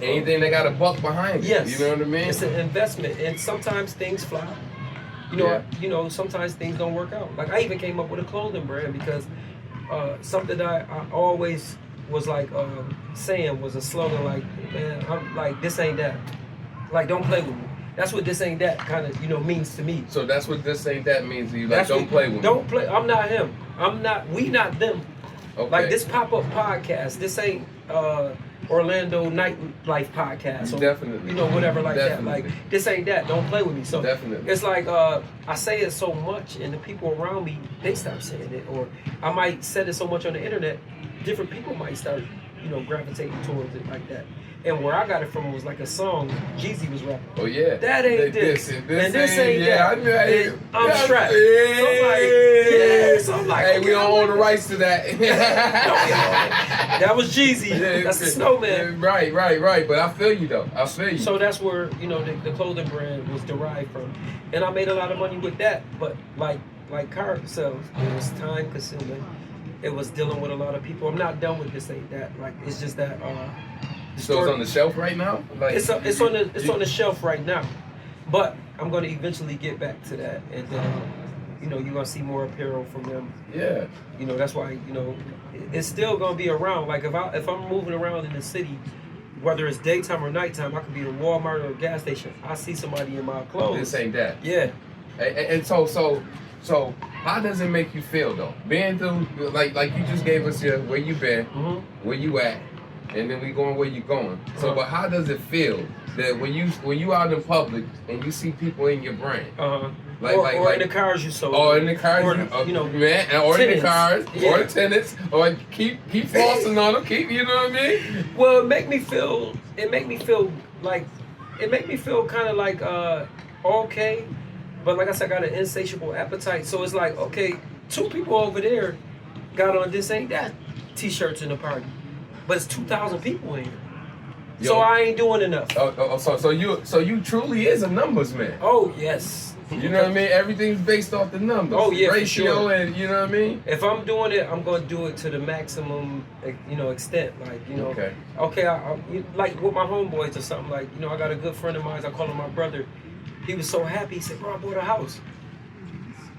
Anything that got a buck behind it. Yes. You know what I mean? It's an investment, and sometimes things flop. Sometimes things don't work out. Like I even came up with a clothing brand because something that I always was saying was a slogan man, I'm like, this ain't that. Like, don't play with me. That's what this ain't that kind of, means to me. So that's what this ain't that means to you. Like, don't play with me. Don't play. I'm not him. We not them. Okay. Like this pop-up podcast, this ain't Orlando Nightlife podcast. Or, Definitely. Whatever like Definitely. that. Like, this ain't that. Don't play with me. So Definitely. It's like, I say it so much and the people around me, they stop saying it. Or I might say it so much on the internet, different people might start, gravitating towards it like that. And where I got it from was like a song Jeezy was rapping. Oh yeah. That ain't this. And this ain't yeah, that. I knew I'm strapped. Yeah. So I'm like, hey, we don't own the rights to that. That was Jeezy. That's the Snowman. Right. But I feel you though. I feel you. So that's where, the clothing brand was derived from. And I made a lot of money with that. But like like car sales. It was time consuming. It was dealing with a lot of people. I'm not done with this, ain't that. Like it's just that. So it's on the shelf right now. Like it's on the shelf right now, but I'm gonna eventually get back to that, and you know, you're gonna see more apparel from them. Yeah. You know, that's why, you know, it's still gonna be around. Like if I'm moving around in the city, whether it's daytime or nighttime, I could be at a Walmart or a gas station. I see somebody in my clothes. This ain't that. Yeah. And so how does it make you feel though? Being through like you just gave us your where you been, where you at, and then we going where you going. So but how does it feel that when you out in public and you see people in your brand? Or in the cars you sold. Or in the cars, or, you know, man, or in the cars, yeah. or the tenants, or keep flossing on them, you know what I mean? Well, it make me feel kind of like okay, but like I said, I got an insatiable appetite. So it's like, okay, 2 people over there got on this ain't that t-shirts in the party, but it's 2,000 people in here. Yo. So I ain't doing enough. So you truly is a numbers man. Oh yes. You know what I mean? Everything's based off the numbers. Oh yeah, ratio, for sure. And you know what I mean? If I'm doing it, I'm gonna do it to the maximum, you know, extent. Like, you know, okay, I like with my homeboys or something. Like, you know, I got a good friend of mine. I call him my brother. He was so happy. He said, "Bro, I bought a house."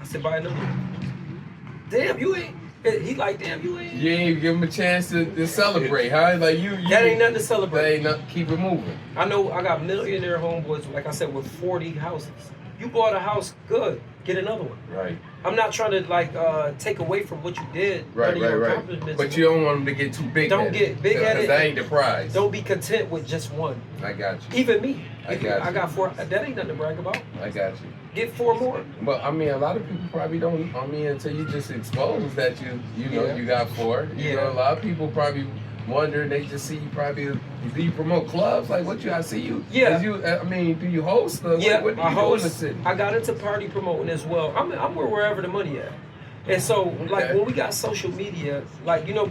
I said, "Buy another one." Damn, you ain't. He like, damn, you ain't. You ain't even give him a chance to celebrate, huh? Like you that ain't nothing to celebrate. That ain't nothing. Keep it moving. I know I got millionaire homeboys, like I said, with 40 houses. You bought a house, good. Get another one. Right. I'm not trying to like take away from what you did. Right. But you don't want them to get too big. Don't get big at it. That ain't the prize. Don't be content with just one. I got you. Even me. I got 4. That ain't nothing to brag about. I got you. Get 4 more. But I mean, a lot of people probably don't. I mean, until you just expose that you know you got 4. You know, a lot of people probably wonder. They just see you probably. Do you promote clubs? Like what I see you? Yeah. I mean, do you host? What do you do in the city? I got into party promoting as well. I'm wherever the money at. And so like when we got social media, like you know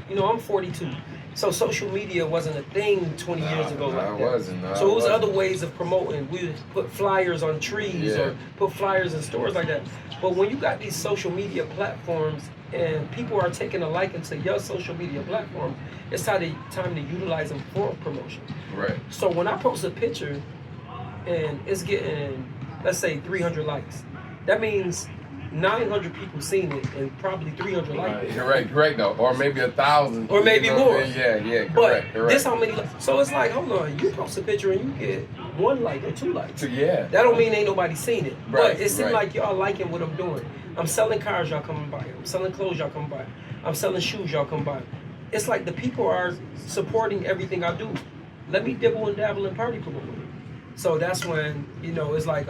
I'm 42. So social media wasn't a thing 20 years ago like that. It wasn't. So it was other ways of promoting. We would put flyers on trees or put flyers in stores like that. But when you got these social media platforms and people are taking a liking to your social media platform, it's time to utilize them for promotion. Right. So when I post a picture and it's getting, let's say 300 likes, that means 900 people seen it and probably 300 liked it. Correct though. Or maybe 1,000. Or maybe more. Yeah, correct. But this how many so it's like, hold on, you post a picture and you get 1 like or 2 likes. Yeah. That don't mean ain't nobody seen it. Right, But it seems like y'all liking what I'm doing. I'm selling cars, y'all come by. I'm selling clothes, y'all come by. I'm selling shoes, y'all come by. It's like the people are supporting everything I do. Let me dibble and dabble in party promoting. So that's when, you know, it's like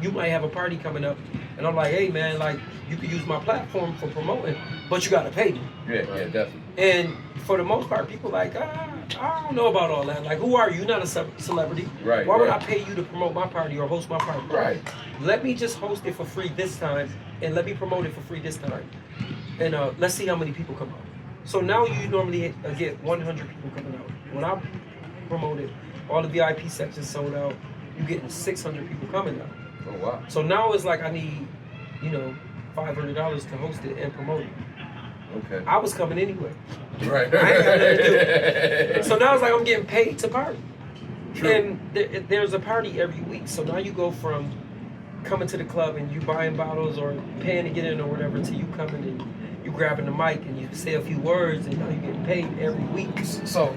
you might have a party coming up and I'm like, hey man, like you can use my platform for promoting, but you gotta pay me. Yeah, definitely. And for the most part, people like, I don't know about all that. Like, who are you? You're not a celebrity. Right. Why would I pay you to promote my party or host my party? Right. Let me just host it for free this time, and let me promote it for free this time, and let's see how many people come out. So now you normally get 100 people coming out. When I promote it, all the VIP sections sold out. You getting 600 people coming out. Oh wow. So now it's like I need, $500 to host it and promote it. Okay. I was coming anyway. Right. I ain't got nothing to do. So now it's like I'm getting paid to party. True. And there's a party every week. So now you go from coming to the club and you buying bottles or paying to get in or whatever to you coming and you grabbing the mic and you say a few words and now you're getting paid every week. So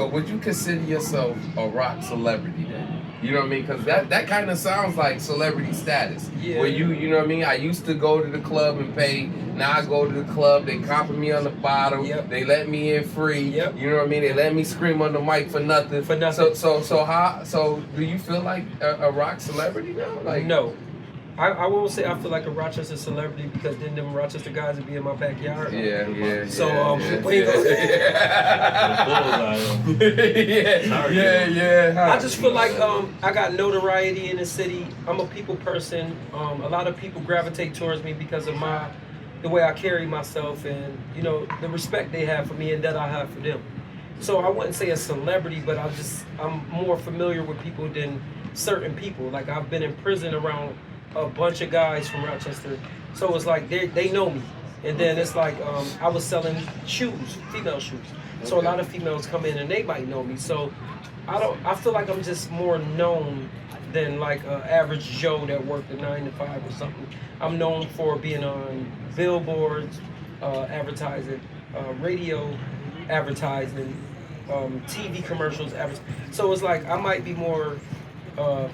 would you consider yourself a rock celebrity then? You know what I mean? Because that kind of sounds like celebrity status. Yeah. Where you know what I mean? I used to go to the club and pay. Now I go to the club, they compliment me on the bottom. Yep. They let me in free. Yep. You know what I mean? They let me scream on the mic for nothing. So do you feel like a rock celebrity now? Like no. I won't say I feel like a Rochester celebrity because then them Rochester guys would be in my backyard. Yeah. So we ain't gonna I just feel like I got notoriety in the city. I'm a people person. A lot of people gravitate towards me because of the way I carry myself and the respect they have for me and that I have for them. So I wouldn't say a celebrity, but I'm more familiar with people than certain people. Like I've been in prison around a bunch of guys from Rochester, so it's like they know me. And then it's like I was selling shoes, female shoes. So a lot of females come in and they might know me. So I feel like I'm just more known than like an average Joe that worked a 9 to 5 or something. I'm known for being on billboards, advertising, radio advertising, TV commercials. So it's like I might be more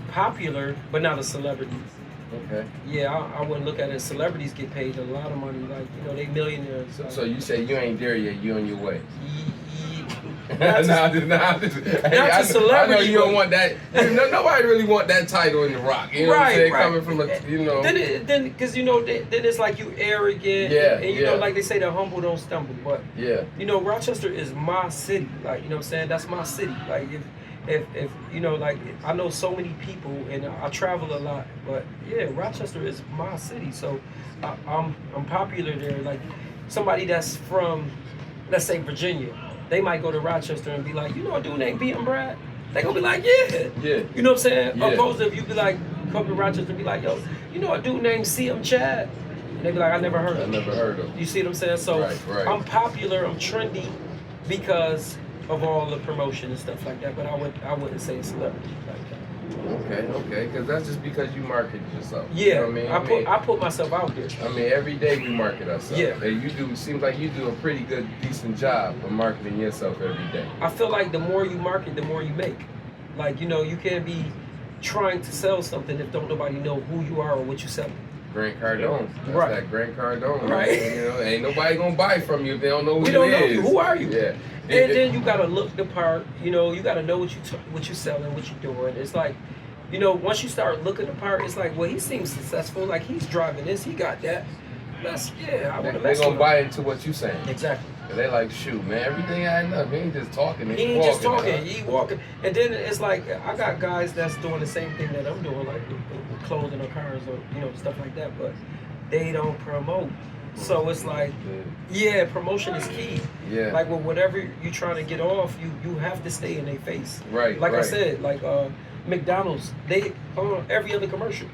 popular, but not a celebrity. Okay. Yeah, I wouldn't look at it as celebrities get paid a lot of money. Like, you know, they millionaires. So you say you ain't there yet, you on your way. Not to celebrity. I know you don't want that. Nobody really want that title in the rock. You know what I'm saying? Coming from a, you know. Then, because you know, then it's like you arrogant. Yeah, and you know, like they say, the humble don't stumble. But yeah, you know, Rochester is my city. Like, you know what I'm saying? That's my city. Like if you know, like I know so many people and I travel a lot, but yeah, Rochester is my city. So I'm popular there. Like somebody that's from, let's say, Virginia, they might go to Rochester and be like, you know a dude named B.M. Brad? They gonna be like, yeah. You know what I'm saying? Yeah. Opposed to if you be like, come to Rochester and be like, yo, you know a dude named C.M. Chad? And they be like, I never heard of him. You see what I'm saying? So right. I'm popular, I'm trendy because of all the promotion and stuff like that, but I wouldn't say a celebrity like that. Okay, because that's just because you market yourself. Yeah, you know what I mean? I put myself out there. I mean, every day we market ourselves. Yeah. And seems like you do a pretty good, decent job of marketing yourself every day. I feel like the more you market, the more you make. Like, you know, you can't be trying to sell something if don't nobody know who you are or what you sell. Grant Cardone. That's Right. that Grant Cardone. Right. You know, ain't nobody gonna buy from you if they don't know who We you don't know is. you. Who are you? Yeah. And then you gotta look the part. You know, you gotta know what you selling, what you doing. It's like, you know, once you start looking the part, it's like, well, he seems successful. Like he's driving this, he got that. That's I want to They mess gonna with buy him. into what you saying. Exactly. They like, shoot, man, everything adding up. He ain't just talking. He ain't just talking. He walking. And then it's like I got guys that's doing the same thing that I'm doing, like with clothing or cars or you know stuff like that, but they don't promote. So it's like, yeah, promotion is key. Yeah. Like with whatever you're trying to get off, you have to stay in their face. Right. Like right. I said, like McDonald's, they every other commercial.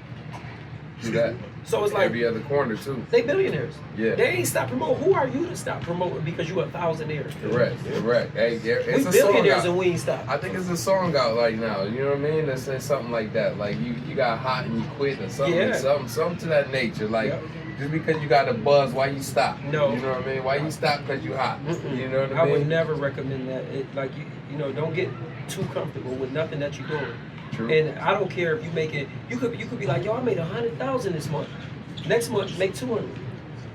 Do that. So it's like Every other corner too. they billionaires. Yeah. They ain't stop promoting. Who are you to stop promoting because you a thousandaires? Correct. Hey, it's We a billionaires song and we ain't stop. I think it's a song out right now. You know what I mean? That says something like that. Like you got hot and you quit or something. Yeah. Something to that nature. Like Yep. just because you got a buzz, why you stop? No. You know what I mean? Why you stop because you hot? Mm-mm. You know what I I mean? would never recommend that. Like you know, don't get too comfortable with nothing that you're doing. True. And I don't care if you make it. You could be like, yo, I made 100,000 this month. Next month, make 200,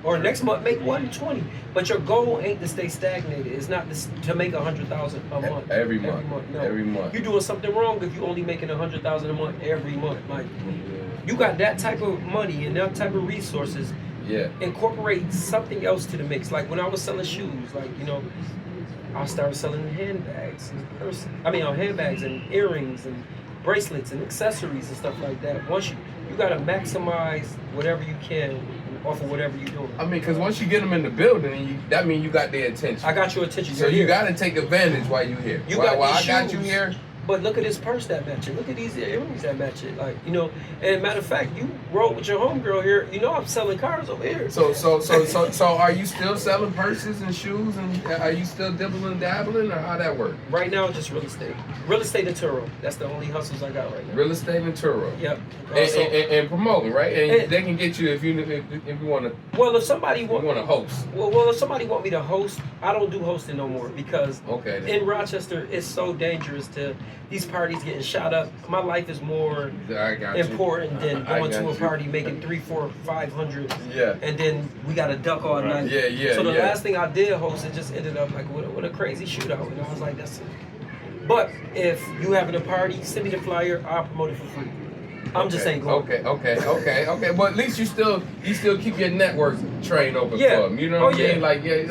or next month, make 120. But your goal ain't to stay stagnated. It's not to make 100,000 a month. Every month. No. Every month. You're doing something wrong if you only making 100,000 a month every month. Like you got that type of money and that type of resources. Yeah. Incorporate something else to the mix. Like when I was selling shoes, like you know, I started selling handbags and handbags and earrings and bracelets and accessories and stuff like that. Once you gotta maximize whatever you can off of whatever you're doing. I mean, because once you get them in the building, that means you got their attention. I got your attention. So you got to take advantage while you're here. While I got you here. But look at this purse that match it. Look at these earrings that match it. Like, you know, and matter of fact, you roll with your homegirl here. You know I'm selling cars over here. So are you still selling purses and shoes, and are you still dibbling and dabbling, or how that work? Right now, just real estate. Real estate and Turo. That's the only hustles I got right now. Real estate and Turo. Yep. And promoting, right? And they can get you if you want to. Well, if somebody want to host. Well, if somebody want me to host, I don't do hosting no more because in Rochester it's so dangerous to these parties getting shot up. My life is more important than going to a party making 300, 400, 500. Yeah. And then we got to duck all night. Yeah. So the last thing I did host, it just ended up like with a crazy shootout, and I was like, that's it. But if you having a party, send me the flyer. I'll promote it for free. I'm just saying, go. Okay. But at least you still keep your network train open for them. You know what I mean? Like you ain't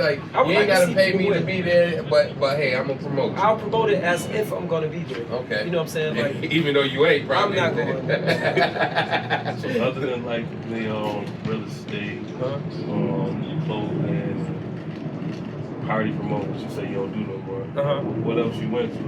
gotta pay me to be there, but hey, I'm gonna promote you. I'll promote it as if I'm gonna be there. Okay. You know what I'm saying? Like even though you ain't, probably. I'm not going. So other than like the real estate, clothing, party promote, which you say you don't do no more. Uh-huh. What else you went to? I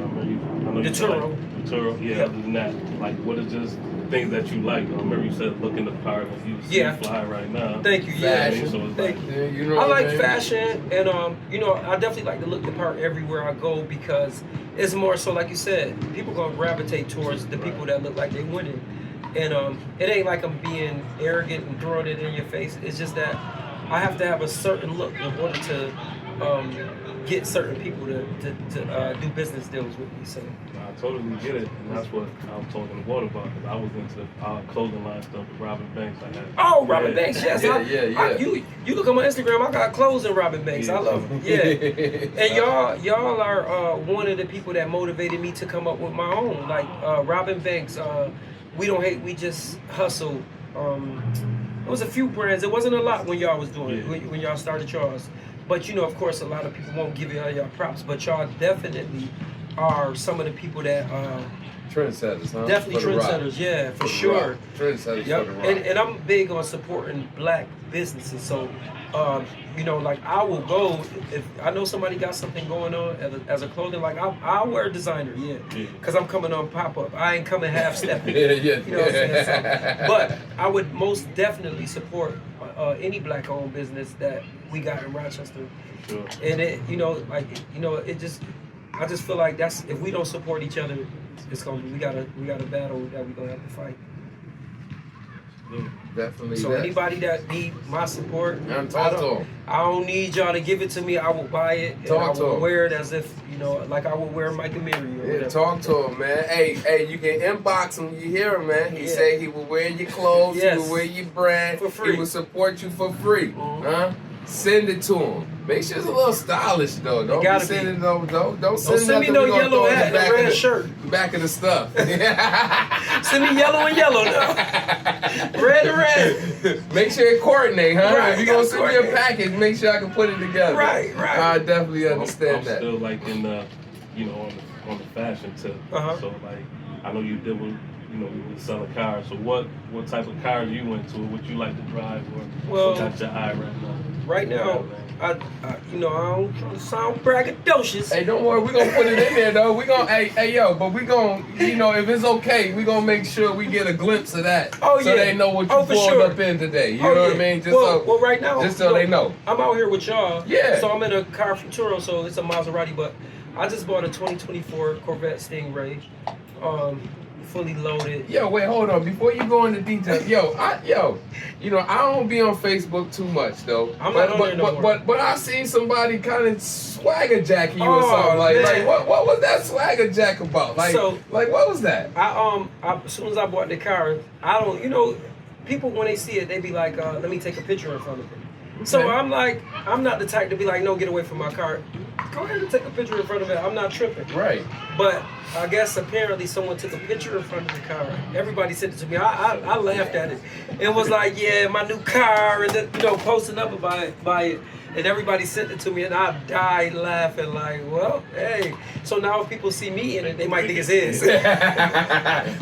know The you said, Turo. like, the Turo. Yeah. Yep. Other than that, like, what is just things that you like? I remember you said looking the part, and you see Yeah. fly right now. Thank you. Yeah. Fashion. So it's Thank like, you. Yeah, you know I what like mean? fashion, and I definitely like to look the part everywhere I go because it's more so, like you said, people gonna gravitate towards the people that look like they winning, and it ain't like I'm being arrogant and throwing it in your face. It's just that I have to have a certain look in order to get certain people to do business deals with me. So I totally get it, and that's what I was talking to Walt about. Because I was into clothing line stuff with Robin Banks. I had. Robin Banks, yes. Yeah. You look on my Instagram, I got clothes in Robin Banks. Yeah. I love them. Yeah. And y'all are one of the people that motivated me to come up with my own. Like Robin Banks, we don't hate, we just hustle. It was a few brands. It wasn't a lot when y'all was doing it, when y'all started yours. But of course, a lot of people won't give y'all props. But y'all definitely are some of the people that Trendsetters, huh? definitely For the rock. trendsetters. Yeah, for the sure. rock. Trendsetters Yep. for the rock. And I'm big on supporting black businesses. So, like I will go if I know somebody got something going on as a clothing. Like I'll wear a designer, because I'm coming on pop-up. I ain't coming half-stepping. Yeah. You know what I'm saying? So, but I would most definitely support any black-owned business that we got in Rochester. Sure. And it just, I just feel like that's, if we don't support each other, it's gonna be, we got a battle that we're gonna have to fight. Definitely. So anybody that need my support, Talk to them. I don't need y'all to give it to me. I will buy it and Talk I to will 'em. wear it as if like I would wear Mike and Mary or Yeah, whatever. talk to him, man. Hey, you can inbox him. You hear him, man. He Yeah. say he will wear your clothes. Yes. He will wear your brand. For free. He will support you for free. Mhm. Huh? Send it to him. Make sure it's a little stylish though. Don't be gotta sending be. don't send send me nothing no we gonna yellow throw in hat the and back a red of the, shirt. Back of the stuff. Send me yellow and yellow now. Red and red. Make sure it coordinate, huh? Right, If you gonna gotta send me a coordinate. package, make sure I can put it together. Right. I definitely I'm understand that. still like in the, on the fashion tip. Uh-huh. So like, I know you did with, you were selling cars. So what type of cars you went to? What you like to drive, or Well, what got your eye right now? Right now, I don't try to sound braggadocious. Hey, don't worry, we gonna put it in there though. We gonna, but we gonna, if it's okay, we gonna make sure we get a glimpse of that. Oh, so yeah. they know what you Oh, for pulled sure. up in today. You Oh, know what I yeah. mean? Just Well, right now, just so they know. I'm out here with y'all. Yeah. So I'm in a car from Turo, so it's a Maserati, but I just bought a 2024 Corvette Stingray, fully loaded. Yo, wait, hold on. Before you go into details, I don't be on Facebook too much though. I'm not on there no more. But I seen somebody kind of swagger jacking you or Oh, something like man. what was that swagger jack about? Like what was that? I as soon as I bought the car, I don't, people when they see it, they be like, let me take a picture in front of it. So Okay. I'm like, I'm not the type to be like, no, get away from my car. Go ahead and take a picture in front of it. I'm not tripping. Right. But I guess apparently someone took a picture in front of the car. Everybody sent it to me. I laughed at it. It was like, yeah, my new car, and then, posting up about it, by it. And everybody sent it to me, and I died laughing like, well, hey. So now if people see me in it, they might think it's his.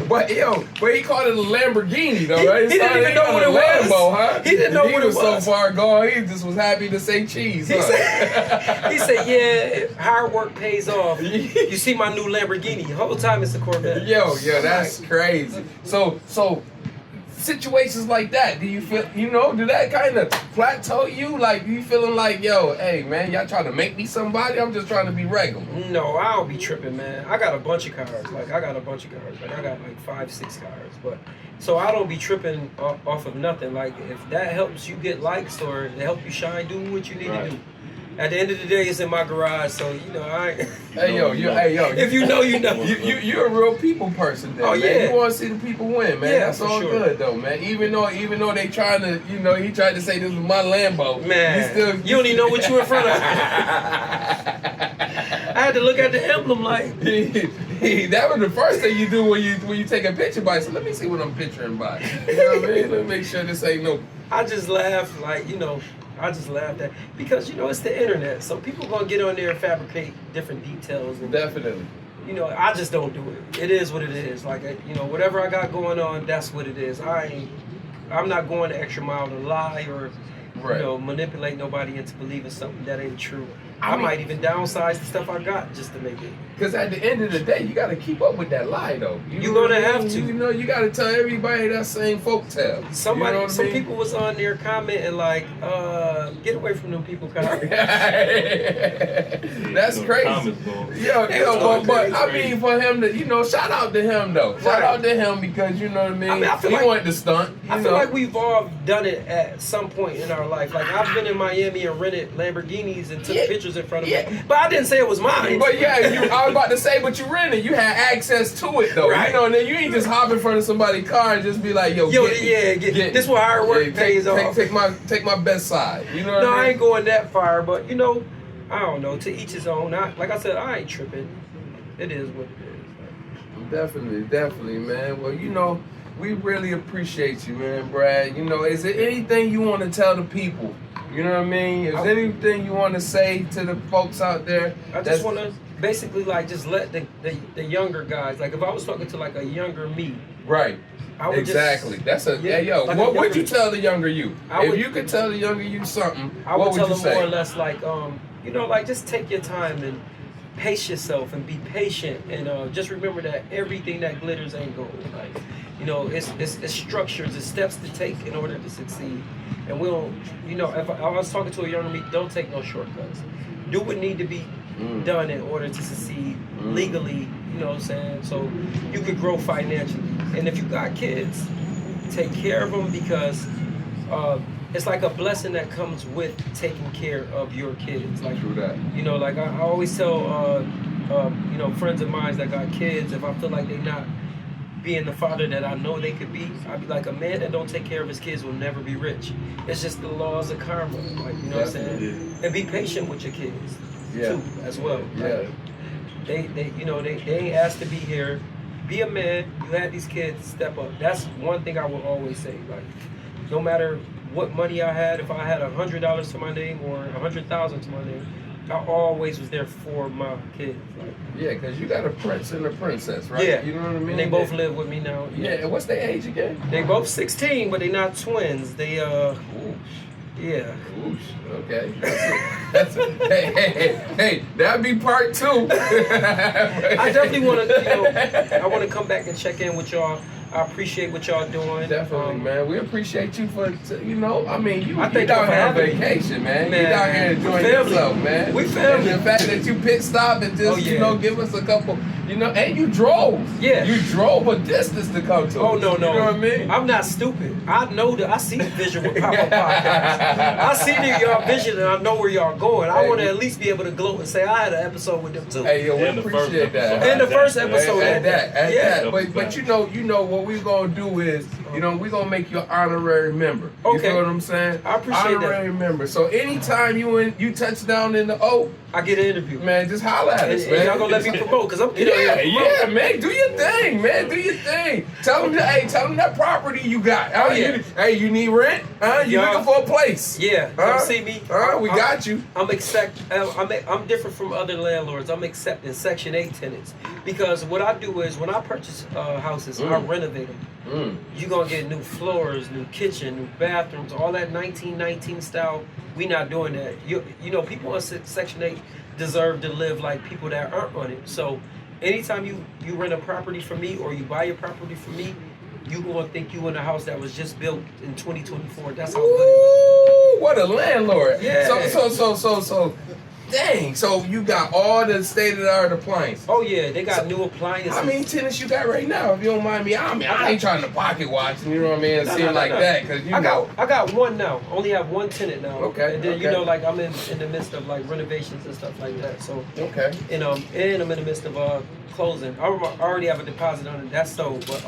But he called it a Lamborghini though, right? He didn't even know what it was. Lambo, huh? He didn't know what it was. He was so far gone, he just was happy to say cheese. He Huh? said, yeah, hard work pays off. You see my new Lamborghini. The whole time it's a Corvette. Yo, that's crazy. So situations like that, do you feel, do that kind of plateau you? Like, you feeling like, yo, hey, man, y'all trying to make me somebody? I'm just trying to be regular. No, I don't be tripping, man. I got a bunch of cars. Like, I got 5-6 cars. But so I don't be tripping off of nothing. Like, if that helps you get likes or it help you shine, do what you need to do. At the end of the day, it's in my garage, so I. Hey yo, If you know, you know. You're a real people person, then, man. Yeah. You want to see the people win, man. Yeah, That's for all sure. good, though, man. Even though they trying to, he tried to say this was my Lambo. Man, you don't even know what you in front of. I had to look at the emblem like. That was the first thing you do when you take a picture by. So let me see what I'm picturing by. You know what I mean? Let me make sure this ain't no. I just laugh like I just laughed at because it's the internet, so people gonna get on there and fabricate different details. And, Definitely. I just don't do it. It is what it is. Like whatever I got going on, that's what it is. I'm not going the extra mile to lie or Right. you know, manipulate nobody into believing something that ain't true. I I mean- might even downsize the stuff I got just to make it. Because at the end of the day, you got to keep up with that lie, though. You know gonna what I have mean? to. You know, you got to tell everybody that same folk tale. Somebody, you know what I some mean? people was on there commenting like, get away from them people, Kyle. That's You know, crazy. comments going. But I crazy. mean, for him to, you know, shout out to him though. Shout Right. out to him because you know what I mean. I feel he like- wanted to stunt. I you feel know? like we've all done it at some point in our life. Like I've been in Miami and rented Lamborghinis and took Yeah. pictures in front of Yeah. me, but I didn't say it was mine. But yeah, I was about to say, but you rented. You had access to it though. Right. You know, and then you ain't just hop in front of somebody's car and just be like, "Yo, get this what hard work pays off. Take my best side." You know what No, I I mean? ain't going that far, but you know, I don't know. To each his own. Like I said, I ain't tripping. It is what it is. Definitely, man. Well, you know, we really appreciate you, man, Brad. You know, is there anything you want to tell the people? You know what I mean? Is there anything you want to say to the folks out there? I just want to basically like just let the younger guys, like if I was talking to like a younger me, Right. I would Exactly. That's a Yeah, yo. like a What would younger- you tell the younger you? I If would- you could tell the younger you something, I what would tell you them say? more or less like, you know, like just take your time and pace yourself and be patient and just remember that everything that glitters ain't gold. Like, you know, it's structures, it's steps to take in order to succeed. And we don't, you know, if I was talking to a younger me, don't take no shortcuts. Do what need to be done in order to succeed legally. You know what I'm saying? So you could grow financially. And if you got kids, take care of them because it's like a blessing that comes with taking care of your kids. Like, True that. you know, like I always tell, you know, friends of mine that got kids, if I feel like they're not being the father that I know they could be, I'd be like, a man that don't take care of his kids will never be rich. It's just the laws of karma, like, you know what I'm saying? And be patient with your kids, too, as well. Yeah. Like, they you know, they ain't asked to be here. Be a man. You had these kids, step up. That's one thing I will always say. Like, no matter what money I had, if I had $100 to my name or 100,000 to my name, I always was there for my kids. Like, Yeah, because you got a prince and a princess, right? yeah, You know what I mean? and they both live with me now. Yeah, and what's their age again? They both 16, but they not twins. They yeah. Oosh, okay. Hey, that'd be part 2. I definitely want to, you know, I want to come back and check in with y'all. I appreciate what y'all doing. Definitely, man. We appreciate you for, you know, I mean, you I you thank down y'all for here on having me. vacation, man. You Man, down here enjoying we family. yourself, man. We family. And the fact that you pit stop and just, Oh, yeah. you know, give us a couple, you know, and you drove. Yeah. You drove a distance to come to Oh us. no. You know what I mean? I'm not stupid. I know that I see the vision with Pop Up Podcast. I see y'all vision and I know where y'all going. I Hey, want to at least be able to gloat and say I had an episode with them too. Hey, yo, we And the first appreciate that. episode. And the first episode At that. Yeah. But you know what we gonna do is, you know, we gonna make you an honorary member. You Okay. feel what I'm saying? I appreciate that. honorary member. So anytime you touch down in the O, I get an interview. man, just holler at us, And man. y'all gonna let me promote because I'm getting Yeah, here to promote. yeah, man. Do your thing, man. Do your thing. Tell them that property you got. Oh, yeah. You need rent? You Yeah. looking for a place? Yeah, Huh? come see me. We got you. I'm different from other landlords. I'm accepting Section 8 tenants because what I do is when I purchase houses, I renovate them. You're gonna get new floors, new kitchen, new bathrooms, all that 1919 style. We not doing that. You know, people on Section 8 deserve to live like people that aren't on it. So anytime you rent a property from me or you buy a property from me, you gonna think you in a house that was just built in 2024. That's how good it is. Ooh, what a landlord. Yeah. So, dang. So you got all the state-of-the-art appliances. Oh yeah, they got new appliances. How many tenants you got right now, if you don't mind me? I ain't trying to pocket watch, you know what I mean? No, Seem no, like no. that, because you know. I got one now. Only have one tenant now. Okay, And then okay. you know, like I'm in the midst of like renovations and stuff like that. So Okay. and I'm in the midst of closing. I already have a deposit on it. That's so. But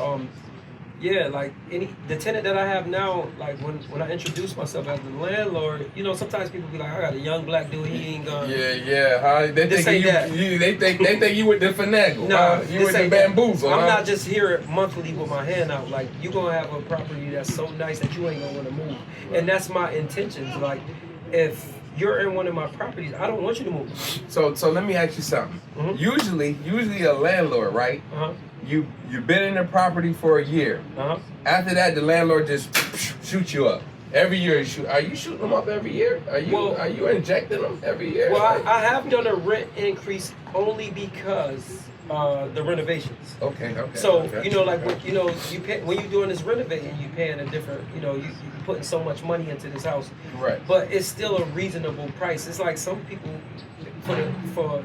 yeah, like the tenant that I have now, like when I introduce myself as the landlord, you know, sometimes people be like, I got a young black dude. He ain't gonna. Yeah. Huh? They This think ain't that. they think you with the finagle. No, huh? You this with the ain't that. bamboozle. I'm huh? not just here monthly with my hand out. Like you gonna have a property that's so nice that you ain't gonna want to move, and that's my intentions. Like if you're in one of my properties, I don't want you to move. So let me ask you something. Mhm. Usually a landlord, right? You've been in the property for a year. After that, the landlord just shoots you up. every year are you shooting them up every year? Are you injecting them every year? Well, I have done a rent increase only because the renovations. Okay. So okay. you know, like you pay, when you're doing this renovating, you paying a different. You putting so much money into this house. Right. But it's still a reasonable price. It's like some people for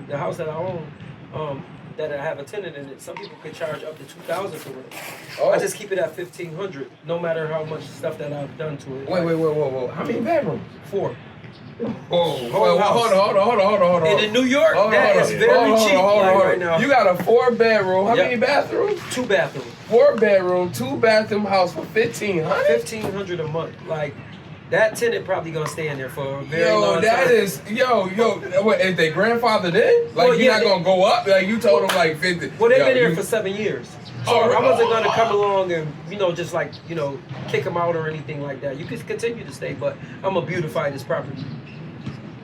the house that I own. That I have a tenant in it, some people could charge up to $2,000 for it. Oh. I just keep it at $1,500, no matter how much stuff that I've done to it. Wait. How many bedrooms? 4. Whoa, hold on. And in New York, that is very cheap right now. You got a 4-bedroom. How many bathrooms? 2 bathrooms. 4-bedroom, 2-bathroom house for $1,500. $1,500 a month. Like that tenant probably gonna stay in there for a very long time. That is, what, is they grandfather then? Like, you're not gonna go up? Like, you told them like 50. Well, they've been here for 7 years. So I wasn't gonna come wow. along and, just like, kick them out or anything like that. You could continue to stay, but I'm gonna beautify this property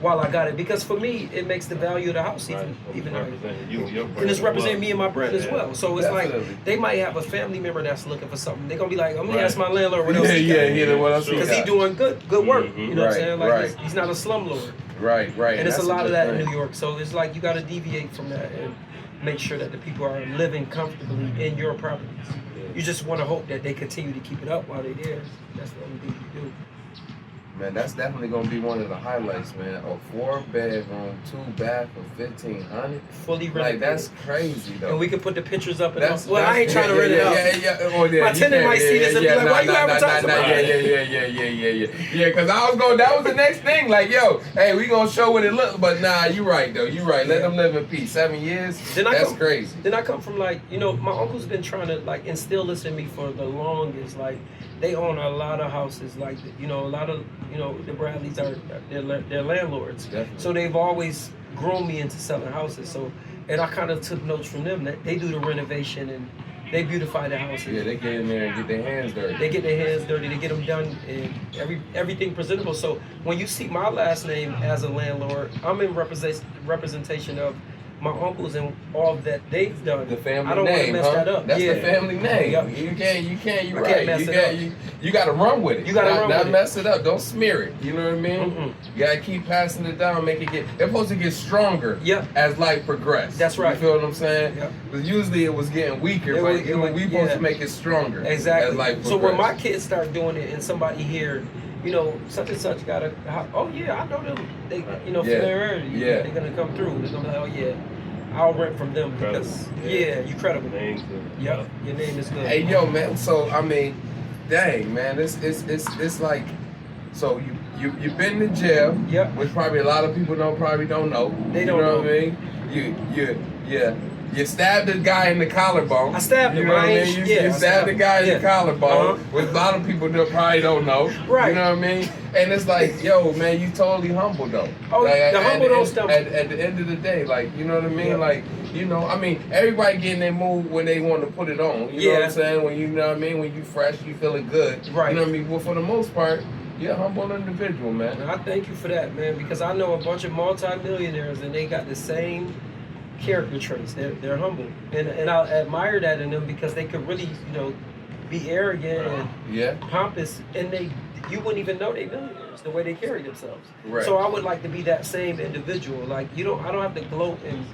while I got it. Because for me, it makes the value of the house even higher. And it's representing me and my brand as well. So it's like, they might have a family member that's looking for something. They're gonna be like, I'm gonna ask my landlord what else he got. What else he got. Because he's doing good work. You know what I'm saying? Like, right. he's not a slumlord. Right. And it's a lot of that in New York. So it's like, you gotta deviate from that and make sure that the people are living comfortably in your properties. You just want to hope that they continue to keep it up while they're there. That's the only thing you do. Man, that's definitely gonna be one of the highlights, man. A 4-bedroom, 2-bath for $1,500. Fully renovated. Like, that's crazy though. And we can put the pictures up. I ain't trying to rent it out. My tenant might see this and be like, "Why you advertising about it?" Yeah, because that was the next thing. Like, hey, we gonna show what it looks. But nah, you right though. You right. Let them live in peace. 7 years. That's crazy. Then I come from my uncle's been trying to like instill this in me for the longest. Like, they own a lot of houses. Like, a lot of the Bradleys are they're landlords. Definitely. So they've always grown me into selling houses. So, and I kind of took notes from them that they do the renovation and they beautify the houses. Yeah, they get in there and get their hands dirty. They get their hands dirty. They get them done and everything presentable. So when you see my last name as a landlord, I'm in representation of my uncles and all that they've done. The family name, I don't want to mess that up. That's the family name. Yep. You can't. You're I right. can't mess it up. You got to run with it. You got to run with it. Not mess it up. Don't smear it. You know what I mean? Mm-mm. You got to keep passing it down. Make it it's supposed to get stronger. Yep. As life progresses. That's right. You feel what I'm saying? Yep. Because usually it was getting weaker, but we supposed to make it stronger. Exactly. As life progresses. So when my kids start doing it, and somebody here, such and such got oh yeah, I know them. They, familiarity. Yeah. They're gonna come through. They're gonna be like, oh yeah, I'll rent from them because you credible. Yep, your name is good. Hey yo, man. So I mean, dang, man, it's like, so you've been to jail. Yep. Which probably a lot of people probably don't know. They don't know. What I mean? You stabbed the guy in the collarbone. I stabbed him. You know what I mean? You stabbed the guy in the collarbone, which a lot of people probably don't know. Right. You know what I mean? And it's like, yo, man, you totally humble though. Oh, like, the humble don't stumble. At the end of the day, like, you know what I mean? Yeah. Like, I mean, everybody get in their mood when they want to put it on. You know what I'm saying? When you know what I mean? When you fresh, you feeling good. Right. You know what I mean? Well, for the most part, you're a humble individual, man. And I thank you for that, man, because I know a bunch of multi-millionaires and they got the same character traits. They're humble, and I admire that in them because they could really, be arrogant and pompous, and you wouldn't even know they millionaires the way they carry themselves. Right. So I would like to be that same individual. Like, I don't have to gloat and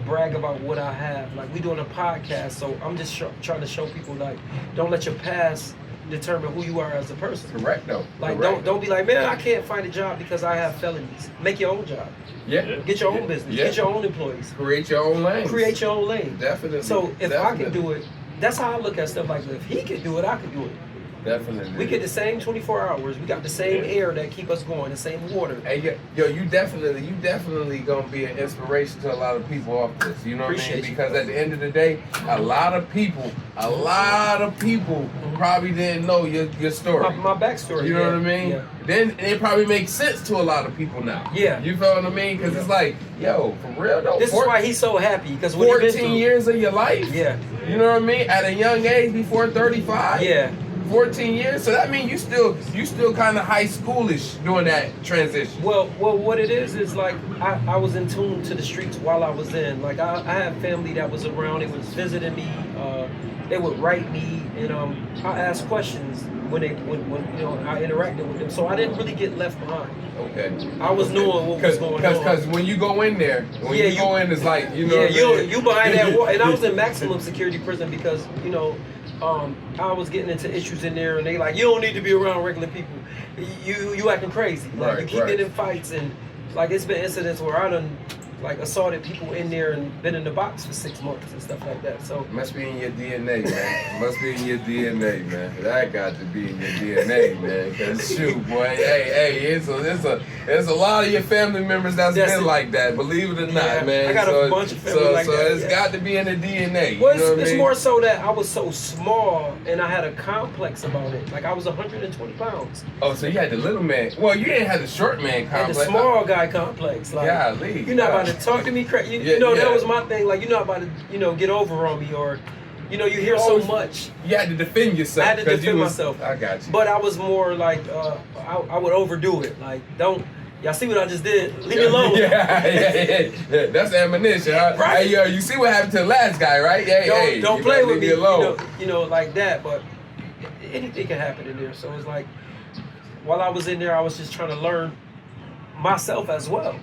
brag about what I have. Like, we doing a podcast, so I'm just trying to show people, like, don't let your past determine who you are as a person. Correct though. Like, don't be like, man, I can't find a job because I have felonies. Make your own job. Yeah. Get your own business. Yeah. Get your own employees. Create your own lane. Create your own lane. Definitely. So if I can do it, that's how I look at stuff like that. If he can do it, I can do it. Definitely. We get the same 24 hours. We got the same air that keep us going, the same water. Hey, yo, you definitely gonna be an inspiration to a lot of people off this. You know what I mean? Because at the end of the day, a lot of people probably didn't know your story. My backstory. You know what I mean? Yeah. Then it probably makes sense to a lot of people now. Yeah. You feel what I mean? Because it's like, yo, for real though. This is why he's so happy, because 14 years of your life. Yeah. You know what I mean? At a young age, before 35. Yeah. 14 years, so that means you still kind of high schoolish during that transition. Well, what it is like I was in tune to the streets while I was in. Like, I had family that was around. They was visiting me. They would write me, and I asked questions when you know I interacted with them. So I didn't really get left behind. Okay. I was knowing what was going on. Because when you go in there, you go in, it's like, you know. Yeah, you behind that wall. And I was in maximum security prison because, you know, I was getting into issues in there, and they like, you don't need to be around regular people. You acting crazy. Like, you keep getting in fights, and like it's been incidents where I done like assaulted people in there and been in the box for 6 months and stuff like that. So must be in your DNA, man. Must be in your DNA, man. That got to be in your DNA, man. Cause shoot, boy, hey, it's a lot of your family members that's been like that. Believe it or not, man. I got a bunch of family like that. So it's got to be in the DNA. Well, you know what it's I mean? more so that I was so small and I had a complex about it. Like I was 120 pounds. Oh, so you had the little man. Well, you didn't have the short man complex. And the small guy complex. Like, golly, you're not about to talk to me crazy. You know, that was my thing. Like, you're not about to, you know, get over on me, or, you know, you hear so much. You had to defend yourself. I had to defend myself. I got you. But I was more like, I would overdo it. Like, y'all see what I just did? Leave me alone. Yeah. That's ammunition, huh? Right. Hey, yo, you see what happened to the last guy, right? Don't play with me. Alone. You know, like that. But anything can happen in there. So it's like, while I was in there, I was just trying to learn myself as well.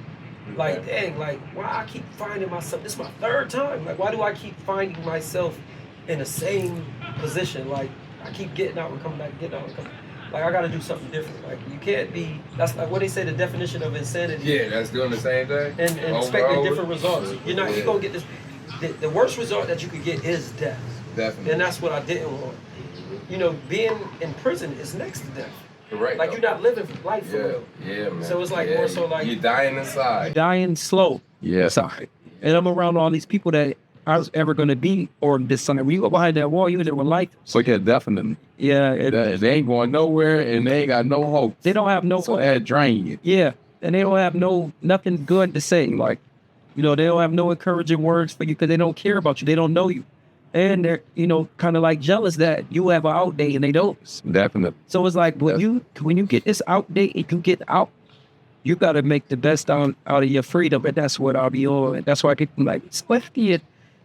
Like, dang, like, why I keep finding myself? This is my 3rd time. Like, why do I keep finding myself in the same position? Like, I keep getting out and coming back, getting out and coming. Like, I got to do something different. Like, you can't be. That's like what they say. The definition of insanity. Yeah, that's doing the same thing. And expecting different results. You're not. You're gonna get this. The worst result that you could get is death. Definitely. And that's what I didn't want. You know, being in prison is next to death. Correct. Like, you're not living life for real. Yeah, man. So it's like more so like you're dying inside. Dying slow. Yeah. Sorry. And I'm around all these people that I was ever going to be or this something. When you go behind that wall, you're there with life. So yeah, definitely. Yeah. They ain't going nowhere, and they ain't got no hope. They don't have no So that drain you. Yeah. And they don't have nothing good to say. Like, you know, they don't have no encouraging words for you because they don't care about you. They don't know you. And they're, you know, kind of like jealous that you have an out day and they don't. Definitely. So it's like when you get this out day and you get out, you got to make the best out of your freedom, and that's what I'll be on. And that's why I get like, Swiftly,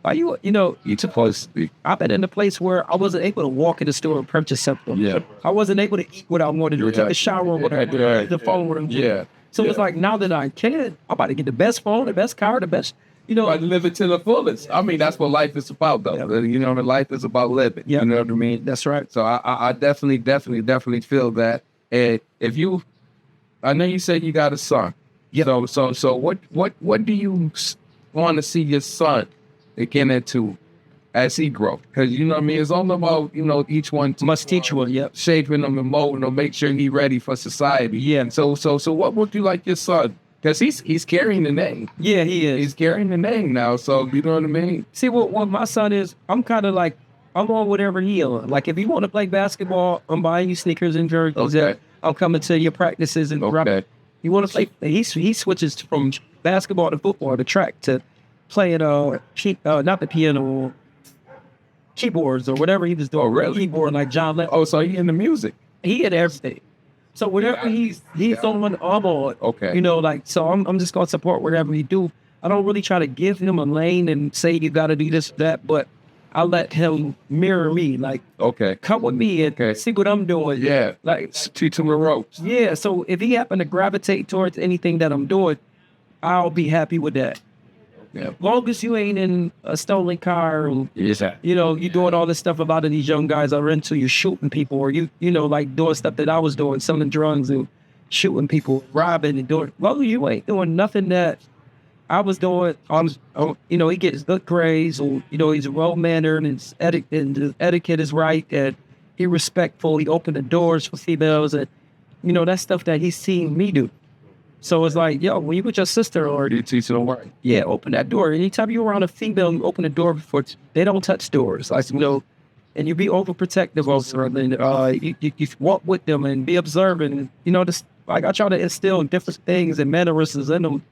are you know, You supposed to be. I've been in a place where I wasn't able to walk in the store and purchase something. Yeah. I wasn't able to eat what I wanted to, take a shower with the phone with them. Yeah. So it's like, now that I can, I'm about to get the best phone, the best car, the best, you know. But live it to the fullest. I mean, that's what life is about, though. Yeah. You know, life is about living. Yeah. You know what I mean? That's right. So I definitely feel that. And if you, I know you said you got a son. Yeah. So what do you want to see your son get into as he grow? Because, you know what I mean? It's all about, you know, each one Must teach one, yep. shaping them and molding them, make sure he's ready for society. Yeah. So what would you like your son? Because he's carrying the name. Yeah, he is. He's carrying the name now. So you know what I mean? See, what my son is, I'm kind of like, I'm on whatever he on. Like, if you want to play basketball, I'm buying you sneakers and jerseys. Okay. I'm coming to your practices and Okay. You want to play? He switches from basketball to football to track to playing not the piano, keyboards or whatever he was doing. Oh, really? Keyboard like John Lennon. Oh, so he into music? He had everything. So whatever he's on, I'm on. Okay. You know, like, so I'm just gonna support whatever he do. I don't really try to give him a lane and say you got to do this or that, but I let him mirror me. Like, Okay. come with me and see what I'm doing. Yeah. Like, Teach him the ropes. yeah. So if he happen to gravitate towards anything that I'm doing, I'll be happy with that. Yeah. Long as you ain't in a stolen car, or, Yes. you know, you doing all this stuff a lot of these young guys are into, you shooting people, or you know, like doing stuff that I was doing, selling drugs and shooting people, robbing and doing. Well, you ain't doing nothing that I was doing. You know, he gets good grades, or, you know, he's well mannered and the etiquette is right, and he respectful. He opened the doors for females, and you know, that's stuff that he's seen me do. So it's like, yo, when you with your sister, or You teach him the right. yeah, open that door. Anytime you're around a female, you open the door before they don't touch doors. Like, you know, and you be overprotective also. And you walk with them and be observant. And, you know, this, like, I try to instill different things and mannerisms in him,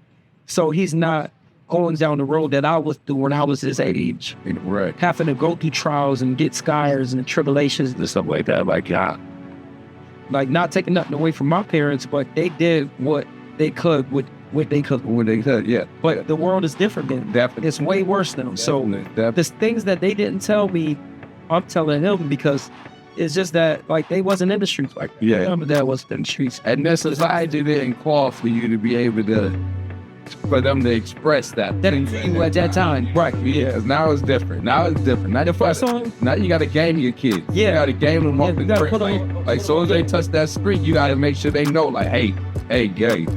so he's not going down the road that I was doing when I was his age, Right. having to go through trials and get scars and tribulations and stuff like that. Like, like, not taking nothing away from my parents, but they did what they could with what they could. When they could, yeah. But the world is different than Definitely. It's way worse than them. So Definitely. there's things that they didn't tell me, I'm telling him, because It's just that like they wasn't in the streets like that. Yeah. None of that was in the streets. And their society didn't call for you to be able to, for them to express that. That you at that time, right? Yeah, 'cause now it's different. Now it's different. Now, The first song, now you got to game your kids. Yeah. You got to game them Yeah, off you the gotta brick. put Like, on- like, soon as they touch that screen, you got to make sure they know, like, hey,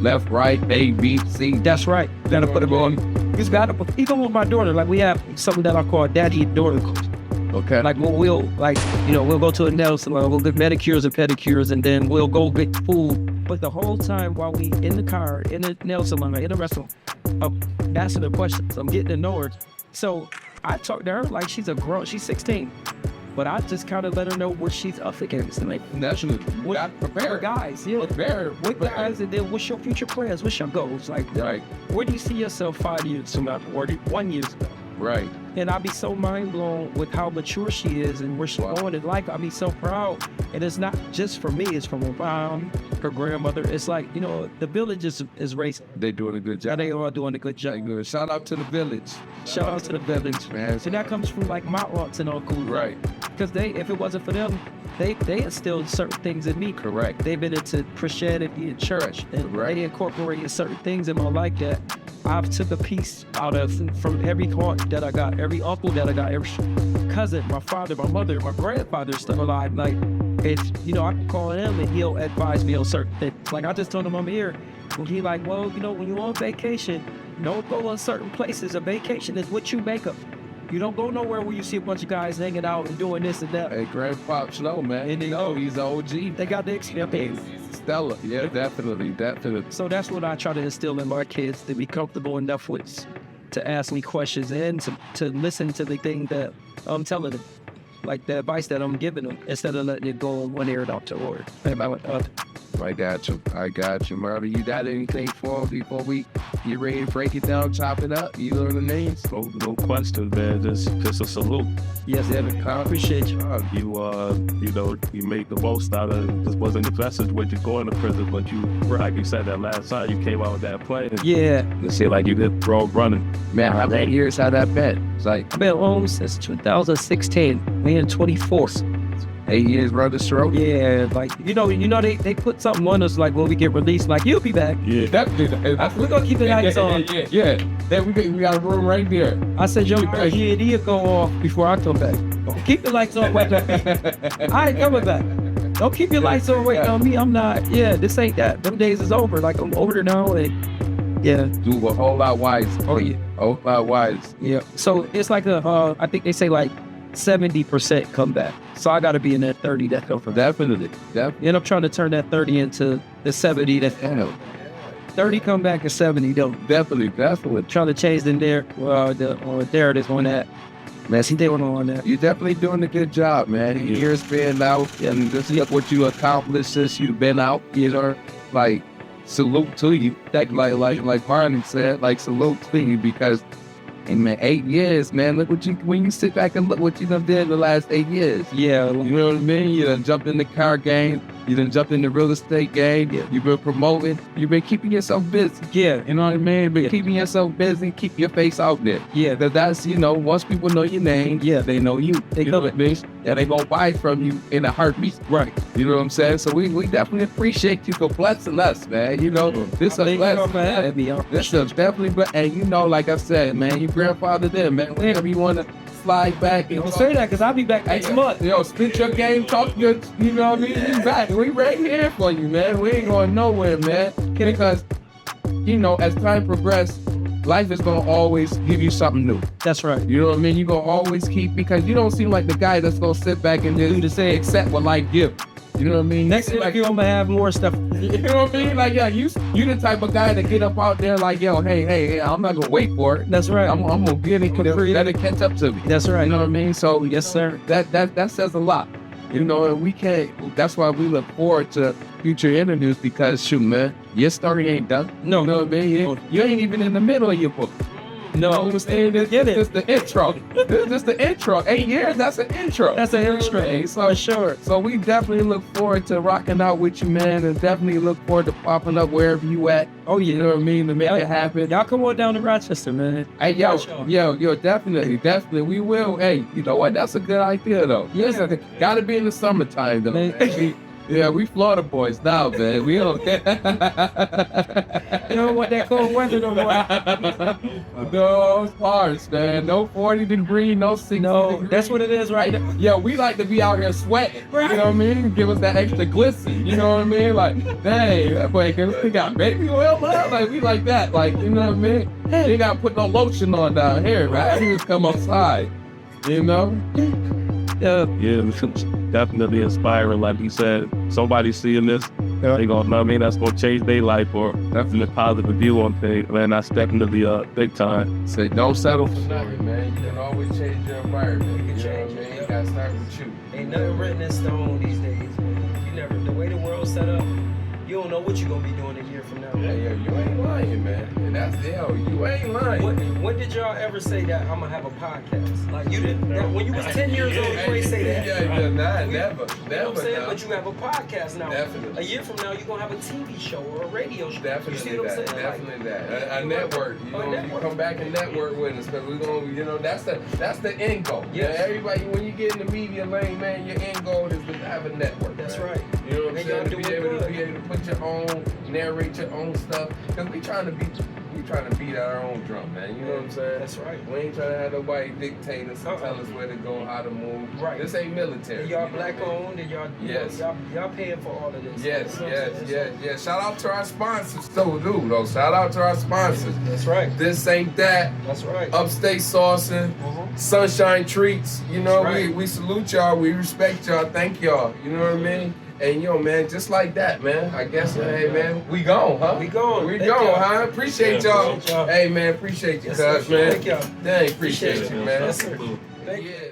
left, right, A, B, C. that's right. You gotta put them on. You gotta put, even with my daughter, like we have something that I call daddy and daughter coach. Okay. Like we'll like, you know, we'll go to a nail salon, we'll get manicures and pedicures, and then we'll go get food. But the whole time while we in the car, in the nail salon, or in the restaurant, I'm asking her questions. I'm getting to know her. So I talk to her like she's a grown, she's 16. But I just kind of let her know what she's up against. Like, Naturally. what, Prepare. for guys, yeah. What guys, and then what's your future plans? What's your goals? Like, Right. where do you see yourself 5 years from now, or 1 year from now? Right. And I'll be so mind blown with how mature she is and where she's going in life. I'll be so proud. And it's not just for me, it's from her mom, her grandmother. It's like, you know, the village is racing. They doing a good Yeah, job. they are doing a good job. Good. Shout out to the village. Shout out to the village, Man. So that comes from like my aunts and uncles. Right. Because if it wasn't for them, they instilled certain things in me. Correct. They've been into Christianity and church, and Right. they incorporated certain things in my life that I've took a piece out of from every aunt that I got, every uncle that I got, every cousin, my father, my mother, my grandfather still alive. Like, it's, you know, I can call him and he'll advise me on certain things. Like I just told him I'm here. Well, he like, well, you know, when you're on vacation, don't go on certain places. A vacation is what you make of. You don't go nowhere where you see a bunch of guys hanging out and doing this and that. Hey, Grandpa Snow, man. And they- know he's the OG. They got the experience. Stella. Yeah, definitely. So that's what I try to instill in my kids, to be comfortable enough with, to ask me questions and to listen to the thing that I'm telling them, like the advice that I'm giving them, instead of letting it go on one ear and out the other. I got you, Murder. You got anything for before we get ready to break it down, chop it up? You know what I mean? No question, man. Just a salute. Yes, Evan. I appreciate you. You know, you made the most out of it. This wasn't the message when you going to prison, but you, like you said that last time, you came out with that plan. Yeah. It seemed like you hit the road running. Man, how many years had that been? It's like I've been home since 2016. We in 24. 8 years, brother. Stroke. Yeah, like you know, they put something on us like when we get released, like you'll be back. Yeah. We're gonna keep the lights on. Yeah. Then we got a room right there. I said, yo, GED go off before I come back. Keep the lights on. Wait, I ain't coming back. Don't keep your lights on. Wait on me. I'm not. Yeah, this ain't that. Them days is over. Like I'm older now, and yeah. Do a whole lot wise. Oh yeah. A whole lot wise. Yeah. So it's like I think they say like 70% come back. So I got to be in that 30 that come from that. Definitely. And I'm trying to turn that 30 into the 70 that 30 come back and 70 don't. Definitely. Trying to change the narrative on that. Man, see, they went on that. You're definitely doing a good job, man. Years being out, and this is what you accomplished since you've been out. You know, like salute to you. Like Barney said, like salute to you, because, hey, man, 8 years, man. Look what when you sit back and look what you done did in the last 8 years. Yeah, You know what I mean? You done jumped in the car game. You done jumped in the real estate game. Yeah. You've been promoting. You've been keeping yourself busy. yeah, You know what I mean? But keeping yourself busy, keep your face out there. yeah. That's, you know, once people know your name, Yeah. they know you. They You know know what I mean? And they gonna buy from you in a heartbeat. Right. You know what I'm saying? So we definitely appreciate you for blessing us, man. You know, this a Thank you for blessing. having me. This is definitely, and you know, like I said, man, your grandfather there, man. Whenever you wanna slide back and Don't say that, because I'll be back next month. Yo, spit your game, talk your, you know what I mean? You back. We right here for you, man. We ain't going nowhere, man. Because, you know, as time progresses, life is gonna always give you something new. That's right. You know what I mean? You're gonna always keep, because you don't seem like the guy that's gonna sit back and just do the same, accept what life gives. You know what I mean? Next You seem interview, I'm going to have more stuff. you know what I mean? Like, yeah, you the type of guy to get up out there like, yo, hey, I'm not gonna wait for it. That's right. I'm gonna get it, let it catch up to me. That's right. You know what I mean? So Yes, sir. that says a lot. You know, and we can't. That's why we look forward to future interviews, because shoot, man, your story ain't done. No. You know what I mean? You ain't even in the middle of your book. No, I'm saying? This get it. is the intro. This is the intro. 8 years, that's an intro. That's an intro, Hey, for sure. So we definitely look forward to rocking out with you, man, and definitely look forward to popping up wherever you at. Oh You yeah. know what I mean? To make it happen. Y'all come on down to Rochester, man. Hey, yo, Sure. yo, definitely, we will. Hey, you know what? That's a good idea, though. Yeah. Listen, gotta be in the summertime, though. Man. Yeah, we Florida boys now, man. We don't. You don't want that cold weather no more. No, it's harsh, man. No 40 degree, no 60 No, degree. that's what it is right now. Yo, we like to be out here sweating. Right. You know what I mean? Give us that extra glisten. You know what I mean? Like, dang, that boy, we got baby oil, man. Like, we like that. Like, you know what I mean? Hey, they got to put no lotion on down here, right? You just come outside. You know? Yeah. Yeah, it's definitely inspiring. Like you said, somebody seeing this, they gonna know what I mean, that's gonna change their life or definitely a positive view on things, man. That's definitely big time. Say, don't settle for Nothing, man. You can always change your environment. You can know change what I it, mean? yeah. You gotta start with you. Ain't nothing written in stone these days, man. You never, the way the world's set up, you don't know what you're gonna be doing a year from now. Yeah, yo, you ain't lying, man. And that's you ain't lying. When did y'all ever say that I'm gonna have a podcast? Like you didn't. When you was 10 years old, you ain't say that. Yeah, never, You know what I'm never. saying? Nah. But you have a podcast now. Definitely. A year from now, you're gonna have a TV show or a radio show. Definitely you see what I'm that. saying? Definitely Like, that. A network. You A know, network. you come back and network with us because we're gonna, you know, that's the end goal. Yes. Yeah, everybody, when you get in the media lane, man, your end goal is to have a network. That's man. right. You know what I'm And saying? y'all To doing be able good. to put your own, narrate your own stuff. Because we trying to beat our own drum, man. You know what I'm saying? That's right. We ain't trying to have nobody dictate us and Uh-uh. tell us where to go, how to move. Right. This ain't military. And y'all you know black what I mean? owned, and y'all, Yes. y'all paying for all of this. Yes, You know what I'm saying? yes. Shout out to our sponsors, too, though. Shout out to our sponsors. That's right. This Ain't That, That's right. Upstate Saucing, Sunshine Treats. You know, That's right. we salute y'all. We respect y'all. Thank y'all. You know what I mean? And yo, man, just like that, man. I guess, hey, man, we gone, huh? We gone. We Thank gone, y'all. huh? Appreciate y'all. Appreciate y'all. Hey, man, appreciate you, Yes, cuz, sir. man. Thank y'all. Dang, appreciate you, man. Yes, sir. Thank you. Yeah.